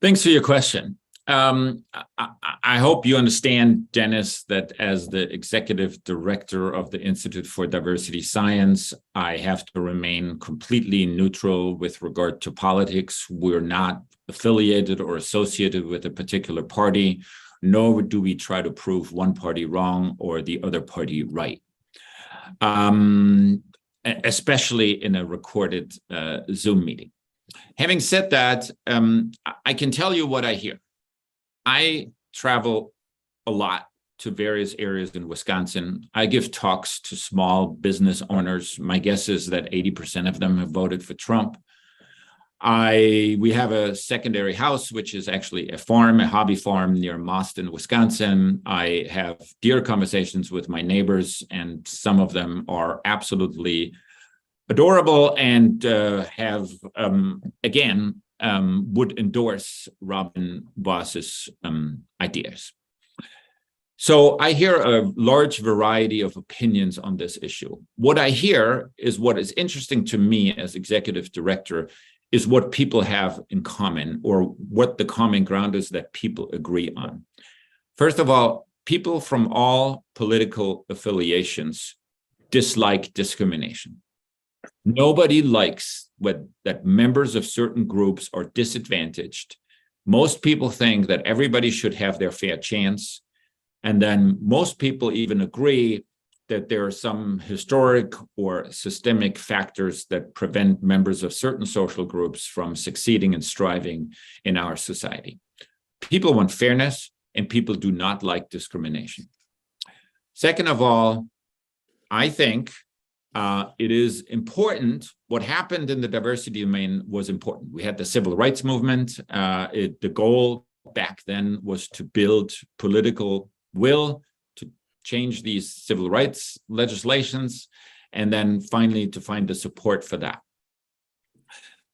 Thanks for your question. I hope you understand, Dennis, that as the executive director of the Institute for Diversity Science, I have to remain completely neutral with regard to politics. We're not affiliated or associated with a particular party, nor do we try to prove one party wrong or the other party right, especially in a recorded Zoom meeting. Having said that, I can tell you what I hear. I travel a lot to various areas in Wisconsin. I give talks to small business owners. My guess is that 80% of them have voted for Trump. We have a secondary house, which is actually a farm, a hobby farm near Boston, Wisconsin. I have dear conversations with my neighbors, and some of them are absolutely adorable and would endorse Robin Voss's ideas. So I hear a large variety of opinions on this issue. What I hear is what is interesting to me as executive director is what people have in common, or what the common ground is that people agree on. First of all, people from all political affiliations dislike discrimination. Nobody likes that members of certain groups are disadvantaged. Most people think that everybody should have their fair chance. And then most people even agree that there are some historic or systemic factors that prevent members of certain social groups from succeeding and striving in our society. People want fairness, and people do not like discrimination. Second of all, I think it is important. What happened in the diversity domain was important. We had the civil rights movement. The goal back then was to build political will to change these civil rights legislations, and then finally to find the support for that.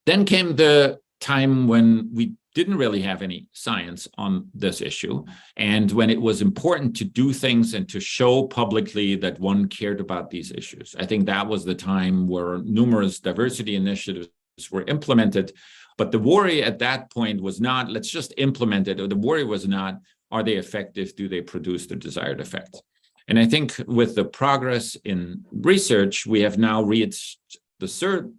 Then came the time when we didn't really have any science on this issue, and when it was important to do things and to show publicly that one cared about these issues. I think that was the time where numerous diversity initiatives were implemented, but the worry at that point was not, let's just implement it, or the worry was not, are they effective? Do they produce the desired effect? And I think with the progress in research, we have now reached the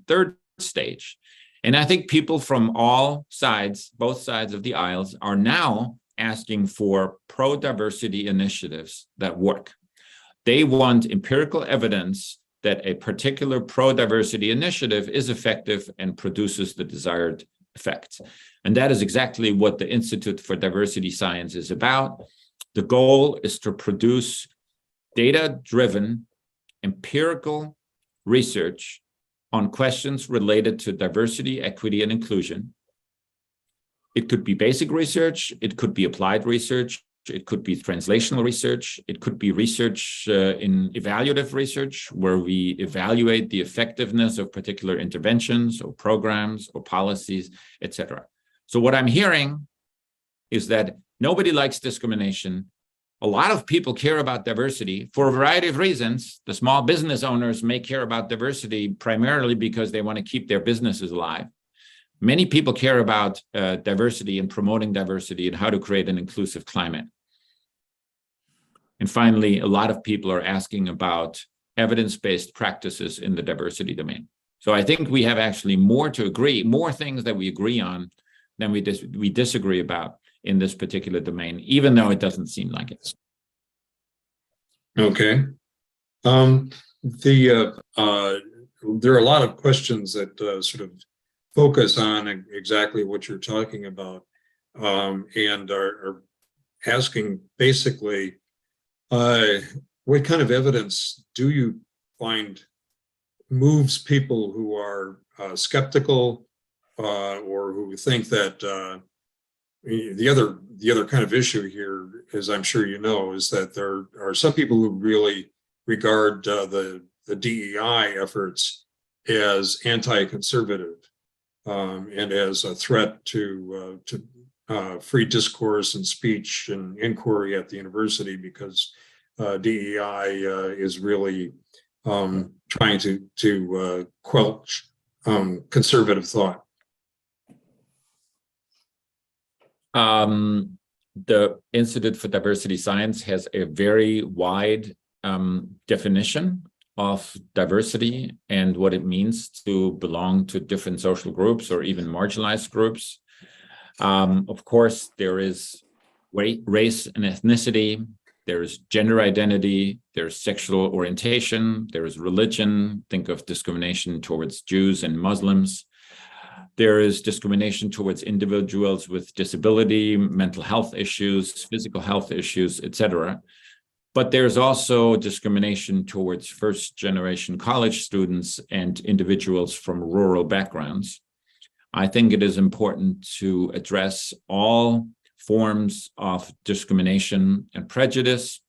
third stage. And I think people from all sides, both sides of the aisles, are now asking for pro-diversity initiatives that work. They want empirical evidence that a particular pro-diversity initiative is effective and produces the desired effects. And that is exactly what the Institute for Diversity Science is about. The goal is to produce data-driven empirical research on questions related to diversity, equity, and inclusion. It could be basic research, it could be applied research, it could be translational research, it could be research in evaluative research, where we evaluate the effectiveness of particular interventions or programs or policies, etc. So what I'm hearing is that nobody likes discrimination. A lot of people care about diversity for a variety of reasons. The small business owners may care about diversity primarily because they want to keep their businesses alive. Many people care about diversity and promoting diversity and how to create an inclusive climate. And finally, a lot of people are asking about evidence-based practices in the diversity domain. So I think we have actually more to agree, more things that we agree on than we disagree about in this particular domain, even though it doesn't seem like it.
Okay. There are a lot of questions that sort of focus on exactly what you're talking about, and are asking basically, what kind of evidence do you find moves people who are skeptical or who think that the other kind of issue here, as I'm sure you know, is that there are some people who really regard the DEI efforts as anti-conservative and as a threat to free discourse and speech and inquiry at the university, because DEI is really trying to quelch conservative thought.
The Institute for Diversity Science has a very wide definition of diversity and what it means to belong to different social groups or even marginalized groups. Of course, there is race and ethnicity, there is gender identity, there's sexual orientation, there is religion. Think of discrimination towards Jews and Muslims. There is discrimination towards individuals with disability, mental health issues, physical health issues, etc. But there's also discrimination towards first-generation college students and individuals from rural backgrounds. I think it is important to address all forms of discrimination and prejudice.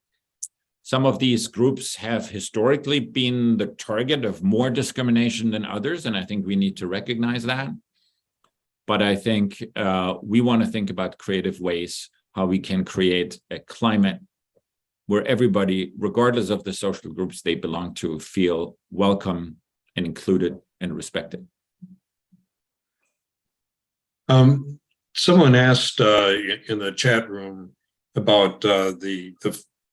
Some of these groups have historically been the target of more discrimination than others, and I think we need to recognize that. But I think we want to think about creative ways how we can create a climate where everybody, regardless of the social groups they belong to, feel welcome and included and respected.
Someone asked in the chat room about the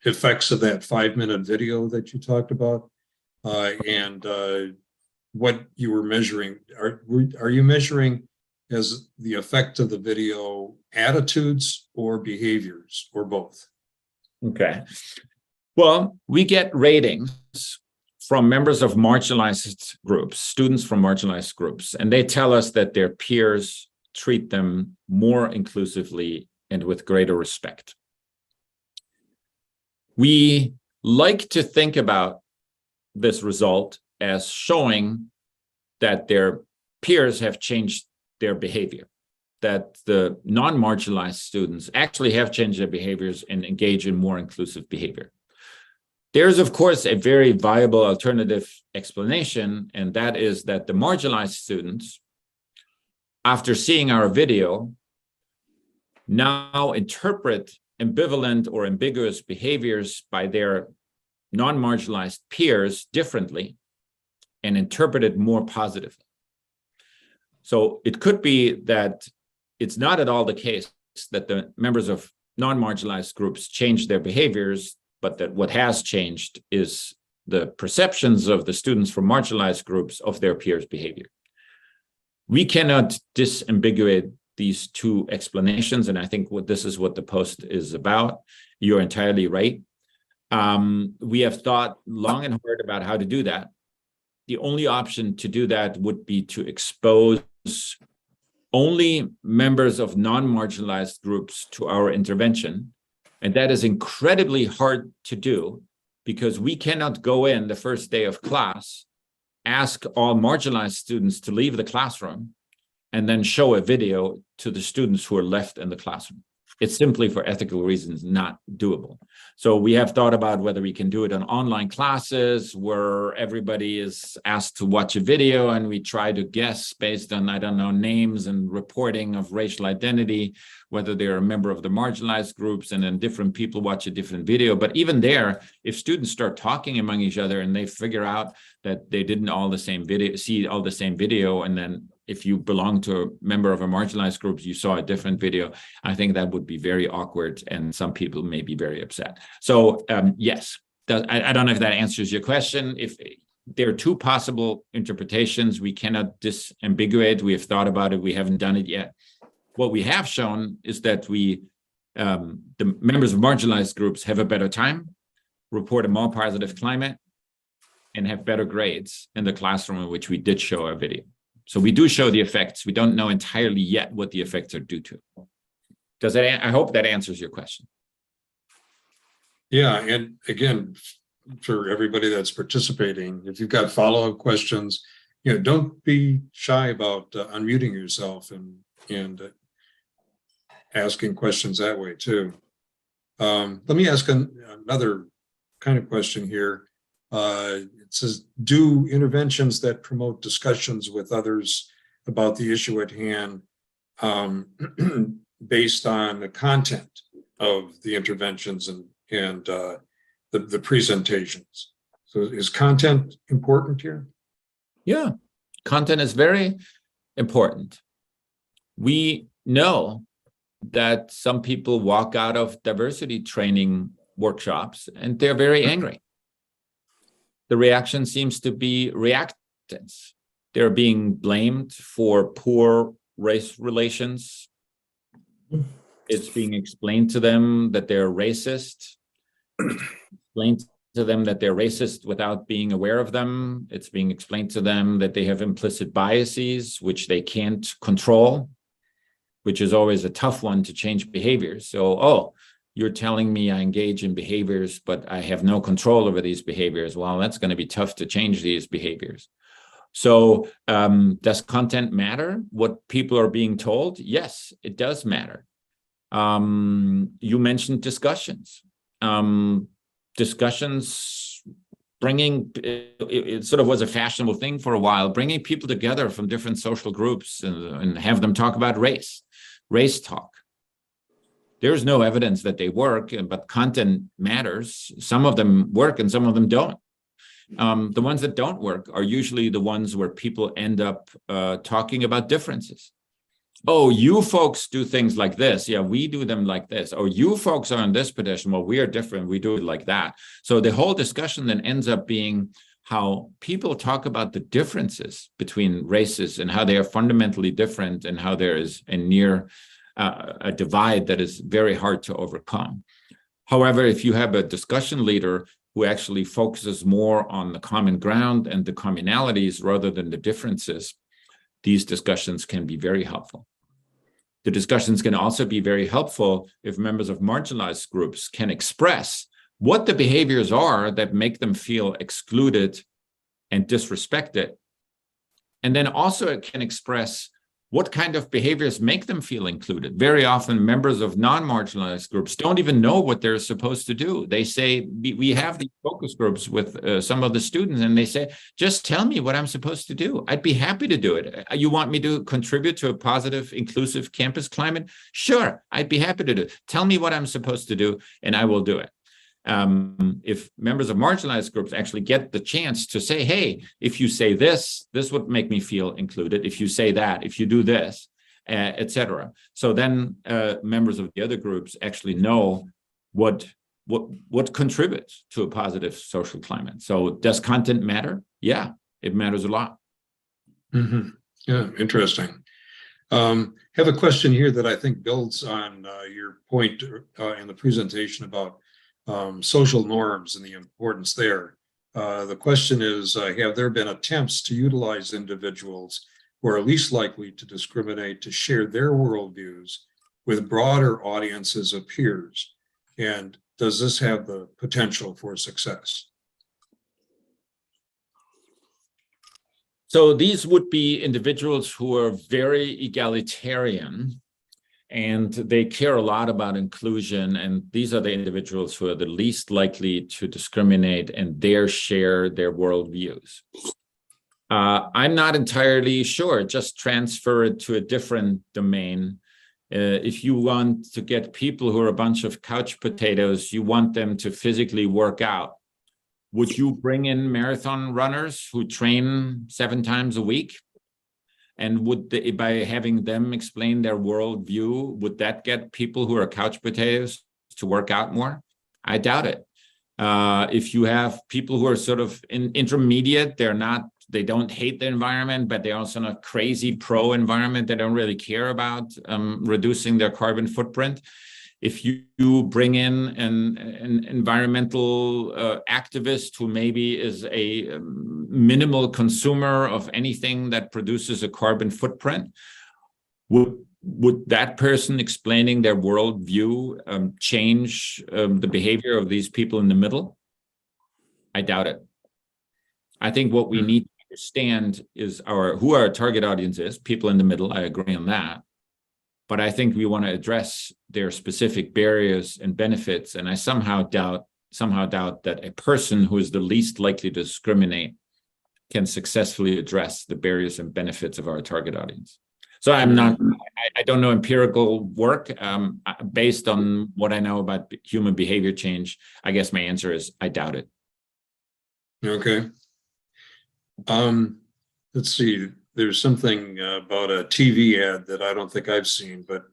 effects of that 5-minute video that you talked about, and what you were measuring. Are you measuring as the effect of the video attitudes or behaviors or both?
Okay. Well, we get ratings from members of marginalized groups, students from marginalized groups, and they tell us that their peers treat them more inclusively and with greater respect. We like to think about this result as showing that their peers have changed their behavior, that the non-marginalized students actually have changed their behaviors and engage in more inclusive behavior. There's, of course, a very viable alternative explanation, and that is that the marginalized students, after seeing our video, now interpret ambivalent or ambiguous behaviors by their non-marginalized peers differently and interpret it more positively. So it could be that it's not at all the case that the members of non-marginalized groups change their behaviors, but that what has changed is the perceptions of the students from marginalized groups of their peers' behavior. We cannot disambiguate these two explanations, and I think this is what the post is about. You're entirely right. We have thought long and hard about how to do that. The only option to do that would be to expose only members of non-marginalized groups to our intervention. And that is incredibly hard to do because we cannot go in the first day of class, ask all marginalized students to leave the classroom, and then show a video to the students who are left in the classroom. It's simply, for ethical reasons, not doable. So we have thought about whether we can do it on online classes where everybody is asked to watch a video and we try to guess based on, I don't know, names and reporting of racial identity, whether they're a member of the marginalized groups, and then different people watch a different video. But even there, if students start talking among each other and they figure out that they didn't all the same video, see all the same video, and then if you belong to a member of a marginalized group, you saw a different video, I think that would be very awkward and some people may be very upset. So yes, I don't know if that answers your question. If there are two possible interpretations, we cannot disambiguate. We have thought about it. We haven't done it yet. What we have shown is that the members of marginalized groups have a better time, report a more positive climate, and have better grades in the classroom in which we did show our video. So we do show the effects. We don't know entirely yet what the effects are due to. Does that? I hope that answers your question.
Yeah, and again, for everybody that's participating, if you've got follow-up questions, don't be shy about unmuting yourself and asking questions that way too. Let me ask another kind of question here. It says, do interventions that promote discussions with others about the issue at hand based on the content of the interventions and the presentations? So is content important here?
Yeah, content is very important. We know that some people walk out of diversity training workshops and they're very angry. The reaction seems to be reactance. They're being blamed for poor race relations. It's being explained to them that they're racist. It's explained to them that they're racist without being aware of them. It's being explained to them that they have implicit biases, which they can't control, which is always a tough one to change behaviors. So, you're telling me I engage in behaviors, but I have no control over these behaviors. Well, that's going to be tough to change these behaviors. So does content matter? What people are being told? Yes, it does matter. You mentioned discussions. Discussions bringing, it sort of was a fashionable thing for a while, bringing people together from different social groups and have them talk about race talk. There's no evidence that they work, but content matters. Some of them work and some of them don't. The ones that don't work are usually the ones where people end up talking about differences. Oh, you folks do things like this. Yeah, we do them like this. Or you folks are in this position. Well, we are different. We do it like that. So the whole discussion then ends up being how people talk about the differences between races and how they are fundamentally different and how there is a divide that is very hard to overcome. However, if you have a discussion leader who actually focuses more on the common ground and the commonalities rather than the differences, these discussions can be very helpful. The discussions can also be very helpful if members of marginalized groups can express what the behaviors are that make them feel excluded and disrespected. And then also it can express what kind of behaviors make them feel included. Very often members of non-marginalized groups don't even know what they're supposed to do. They say, we have these focus groups with some of the students and they say, just tell me what I'm supposed to do. I'd be happy to do it. You want me to contribute to a positive, inclusive campus climate? Sure, I'd be happy to do it. Tell me what I'm supposed to do and I will do it. If members of marginalized groups actually get the chance to say, hey, if you say this, this would make me feel included. If you say that, if you do this, etc. So then members of the other groups actually know what contributes to a positive social climate. So does content matter? Yeah, it matters a lot.
Mm-hmm. Yeah, interesting. Have a question here that I think builds on your point in the presentation about social norms and the importance there. The question is, have there been attempts to utilize individuals who are least likely to discriminate to share their worldviews with broader audiences of peers? And does this have the potential for success?
So these would be individuals who are very egalitarian and they care a lot about inclusion. And these are the individuals who are the least likely to discriminate and dare share their worldviews. I'm not entirely sure, just transfer it to a different domain. If you want to get people who are a bunch of couch potatoes, you want them to physically work out. Would you bring in marathon runners who train 7 times a week? And would by having them explain their worldview, would that get people who are couch potatoes to work out more? I doubt it. If you have people who are sort of intermediate, they don't hate the environment, but they're also not crazy pro-environment. They don't really care about reducing their carbon footprint. If you bring in an environmental activist who maybe is a minimal consumer of anything that produces a carbon footprint, would that person explaining their worldview change the behavior of these people in the middle? I doubt it. I think what we need to understand is who our target audience is, people in the middle. I agree on that. But I think we want to address their specific barriers and benefits. And I somehow doubt that a person who is the least likely to discriminate can successfully address the barriers and benefits of our target audience. So I don't know empirical work based on what I know about human behavior change. I guess my answer is I doubt it.
Okay. Let's see. There's something about a TV ad that I don't think I've seen, but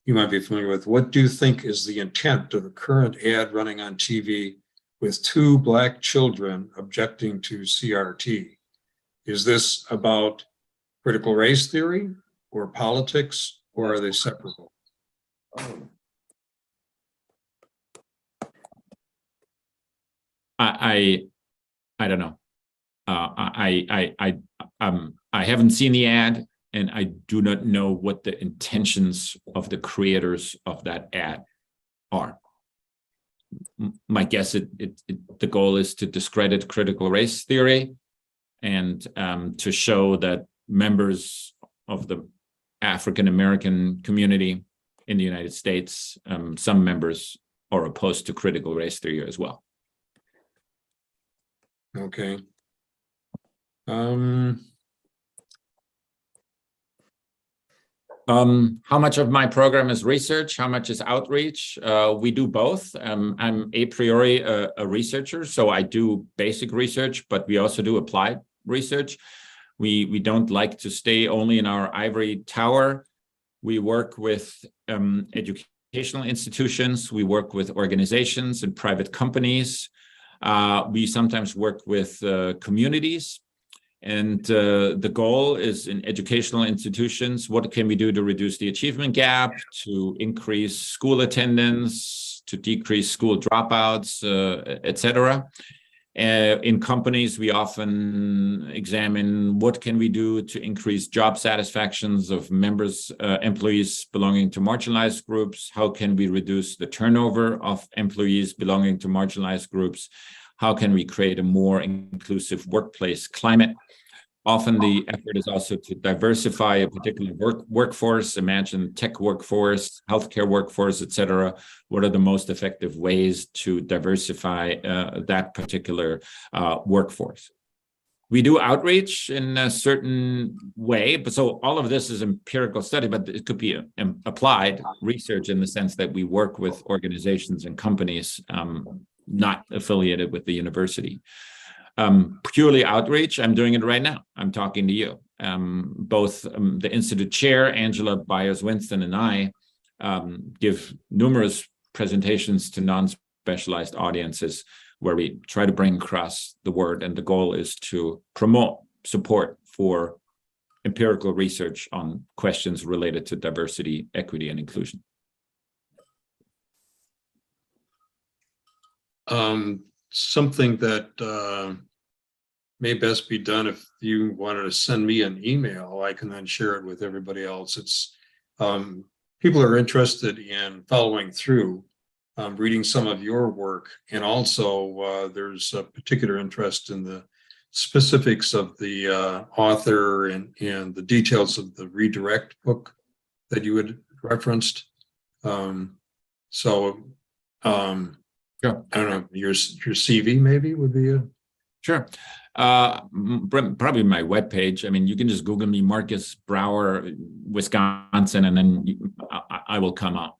you might be familiar with. What do you think is the intent of the current ad running on TV with 2 Black children objecting to CRT? Is this about critical race theory or politics, or are they separable?
I don't know. I haven't seen the ad, and I do not know what the intentions of the creators of that ad are. My guess, the goal is to discredit critical race theory. and to show that members of the African American community in the United States, some members are opposed to critical race theory as well.
Okay.
How much of my program is research? How much is outreach? We do both. I'm a priori a researcher, so I do basic research, but we also do applied research. We don't like to stay only in our ivory tower. We work with educational institutions. We work with organizations and private companies. We sometimes work with communities. And the goal is in educational institutions, what can we do to reduce the achievement gap, to increase school attendance, to decrease school dropouts, etc. In companies, we often examine what can we do to increase job satisfactions of members, employees belonging to marginalized groups. How can we reduce the turnover of employees belonging to marginalized groups? How can we create a more inclusive workplace climate? Often the effort is also to diversify a particular workforce, imagine tech workforce, healthcare workforce, et cetera. What are the most effective ways to diversify that particular workforce? We do outreach in a certain way, but so all of this is empirical study, but it could be applied research in the sense that we work with organizations and companies not affiliated with the university. Purely outreach, I'm doing it right now. I'm talking to you. Both the Institute Chair, Angela Byers-Winston, and I give numerous presentations to non-specialized audiences where we try to bring across the word, and the goal is to promote support for empirical research on questions related to diversity, equity, and inclusion.
Something that may best be done, if you wanted to send me an email, I can then share it with everybody else. It's people are interested in following through, reading some of your work, and also there's a particular interest in the specifics of the author and the details of the redirect book that you had referenced.
Sure.
I don't know, your CV maybe would be a...
Sure. Probably my webpage. I mean, you can just Google me, Marcus Brower, Wisconsin, and then I will come up.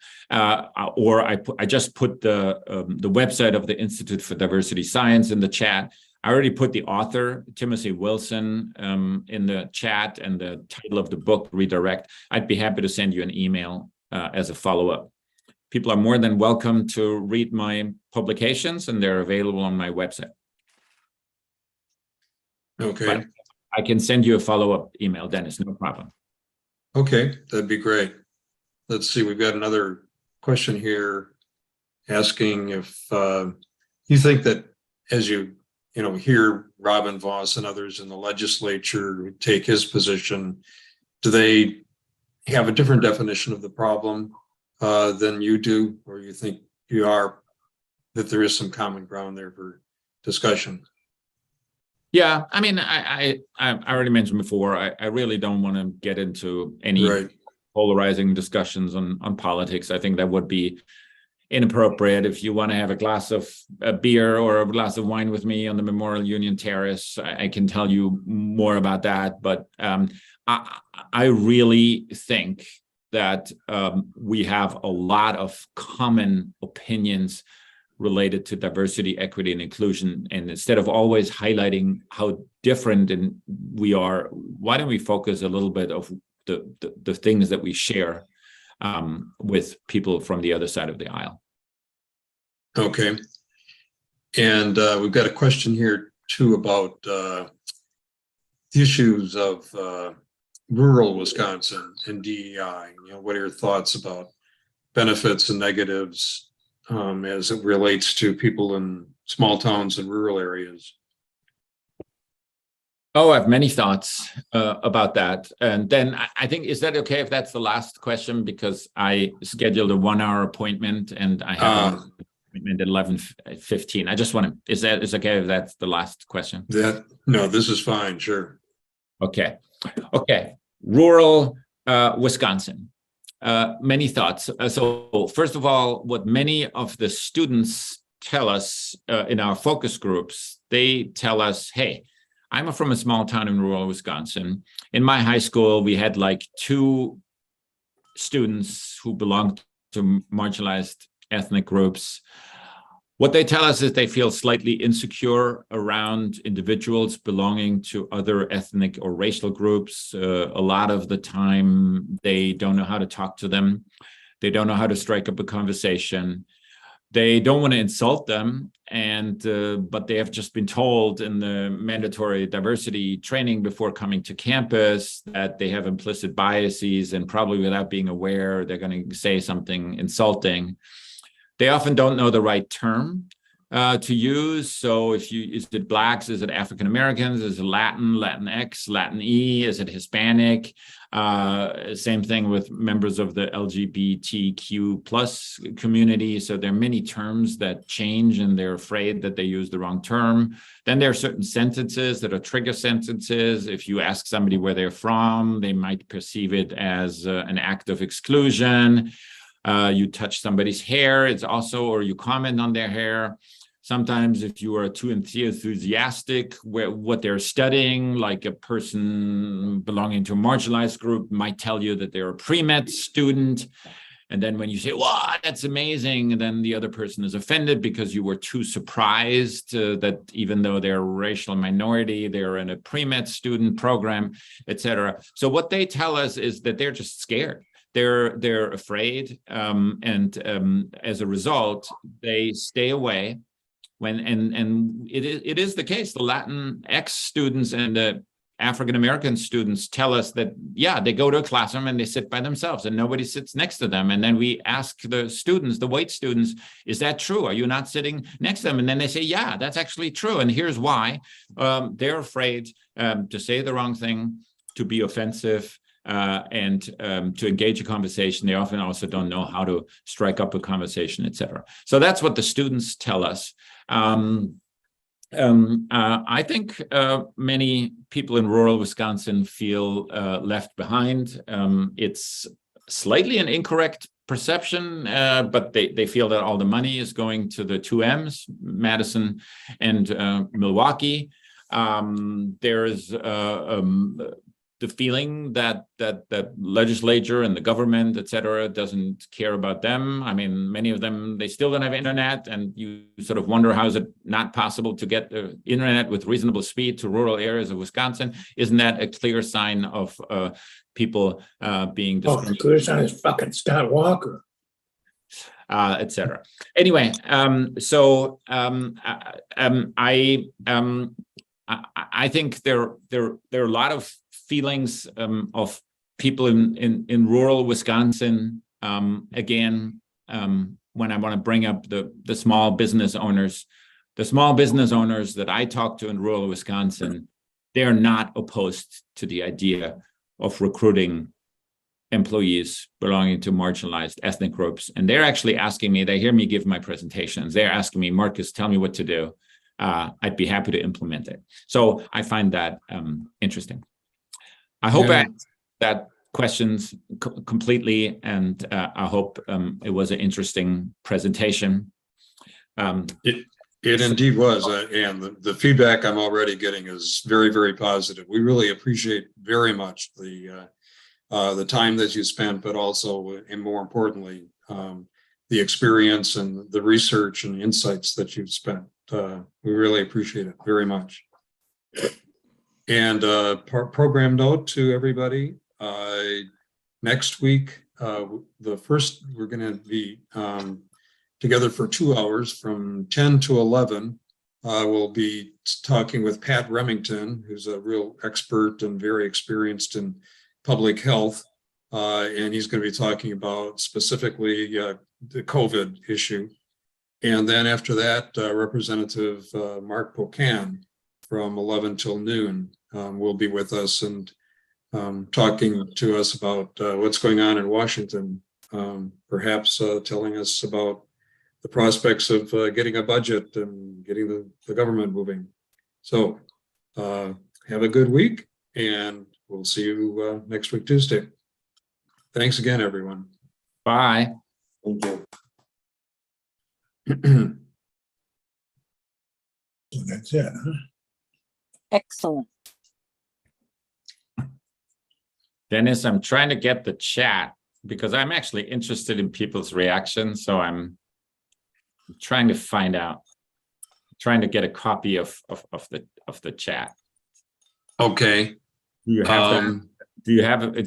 Or I just put the website of the Institute for Diversity Science in the chat. I already put the author, Timothy Wilson, in the chat, and the title of the book, Redirect. I'd be happy to send you an email as a follow-up. People are more than welcome to read my publications, and they're available on my website.
Okay.
But I can send you a follow-up email, Dennis, no problem.
Okay, that'd be great. Let's see, we've got another question here asking if you think that as you hear Robin Voss and others in the legislature take his position, do they have a different definition of the problem than you do, or you think that there is some common ground there for discussion?
Yeah, I mean, I already mentioned before, I really don't want to get into any polarizing discussions on politics. I think that would be inappropriate. If you want to have a glass of beer or a glass of wine with me on the Memorial Union Terrace, I can tell you more about that. But I really think that we have a lot of common opinions related to diversity, equity, and inclusion. And instead of always highlighting how different we are, why don't we focus a little bit of the things that we share with people from the other side of the aisle?
Okay. And we've got a question here too about the issues of rural Wisconsin and DEI. What are your thoughts about benefits and negatives as it relates to people in small towns and rural areas?
Oh, I have many thoughts about that. And then I think, is that okay if that's the last question? Because I scheduled a 1-hour appointment and I have at 11:15. I just want to, is okay if that's the last question?
No, this is fine, sure.
Okay. Rural Wisconsin. Many thoughts. So first of all, what many of the students tell us in our focus groups, they tell us, hey, I'm from a small town in rural Wisconsin. In my high school, we had like 2 students who belonged to marginalized ethnic groups. What they tell us is they feel slightly insecure around individuals belonging to other ethnic or racial groups. A lot of the time, they don't know how to talk to them. They don't know how to strike up a conversation. They don't want to insult them, but they have just been told in the mandatory diversity training before coming to campus that they have implicit biases, and probably without being aware, they're going to say something insulting. They often don't know the right term to use. So is it Blacks? Is it African Americans? Is it Latin, Latinx, Latin E? Is it Hispanic? Same thing with members of the LGBTQ plus community. So there are many terms that change, and they're afraid that they use the wrong term. Then there are certain sentences that are trigger sentences. If you ask somebody where they're from, they might perceive it as an act of exclusion. You touch somebody's hair, it's also, or you comment on their hair. Sometimes if you are too enthusiastic what they're studying, like a person belonging to a marginalized group might tell you that they're a pre-med student. And then when you say, wow, that's amazing, and then the other person is offended because you were too surprised that even though they're a racial minority, they're in a pre-med student program, etc. So what they tell us is that they're just scared. They're afraid, and as a result, they stay away. It is the case. The Latinx students and the African American students tell us that, yeah, they go to a classroom and they sit by themselves and nobody sits next to them. And then we ask the students, the white students, is that true? Are you not sitting next to them? And then they say, yeah, that's actually true. And here's why. They're afraid to say the wrong thing, to be offensive, and to engage a conversation. They often also don't know how to strike up a conversation, etc. So that's what the students tell us. I think many people in rural Wisconsin feel left behind. It's slightly an incorrect perception, but they feel that all the money is going to the 2 M's, Madison and Milwaukee. There's the feeling that legislature and the government, et cetera, doesn't care about them. I mean, many of them, they still don't have internet, and you sort of wonder, how is it not possible to get the internet with reasonable speed to rural areas of Wisconsin? Isn't that a clear sign of people being discriminated?
Oh, clear sign is fucking Scott Walker.
Et cetera. Anyway, I think there are a lot of feelings of people in rural Wisconsin. Again, when I want to bring up the small business owners that I talk to in rural Wisconsin, they're not opposed to the idea of recruiting employees belonging to marginalized ethnic groups. And they're actually asking me, they hear me give my presentations, they're asking me, Marcus, tell me what to do. I'd be happy to implement it. So I find that interesting. I hope I answered that questions completely, and I hope it was an interesting presentation.
It indeed was, and the feedback I'm already getting is very, very positive. We really appreciate very much the time that you spent, but also, and more importantly, the experience and the research and insights that you've spent. We really appreciate it very much. And program note to everybody, next week, we're going to be together for 2 hours from 10 to 11. We'll be talking with Pat Remington, who's a real expert and very experienced in public health. And he's going to be talking about specifically the COVID issue. And then after that, Representative Mark Pocan from 11 till noon will be with us and talking to us about what's going on in Washington, perhaps telling us about the prospects of getting a budget and getting the government moving. So have a good week, and we'll see you next week, Tuesday. Thanks again, everyone.
Bye.
Thank you. So that's it, huh?
Excellent.
Dennis, I'm trying to get the chat because I'm actually interested in people's reactions. So I'm trying to find out, trying to get a copy of the chat.
Okay.
Do you have that? Do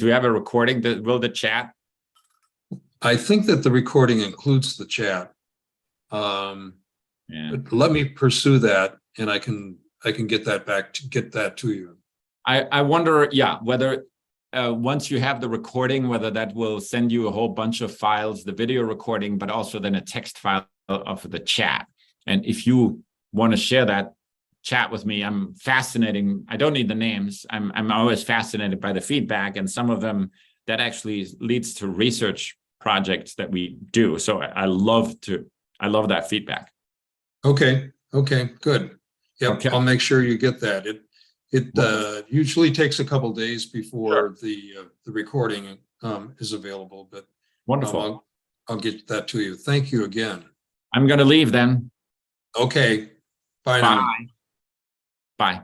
you have a recording? Will the chat?
I think that the recording includes the chat.
Yeah.
But let me pursue that, and I can get that to you.
I wonder, yeah, whether once you have the recording, whether that will send you a whole bunch of files, the video recording, but also then a text file of the chat. And if you want to share that chat with me, I'm fascinating. I don't need the names. I'm always fascinated by the feedback, and some of them that actually leads to research projects that we do. So I love that feedback.
Okay, good. Yep,
Okay.
I'll make sure you get that. It usually takes a couple days before the recording is available, but
Wonderful.
I'll get that to you. Thank you again.
I'm going to leave then.
Okay, bye now.
Bye.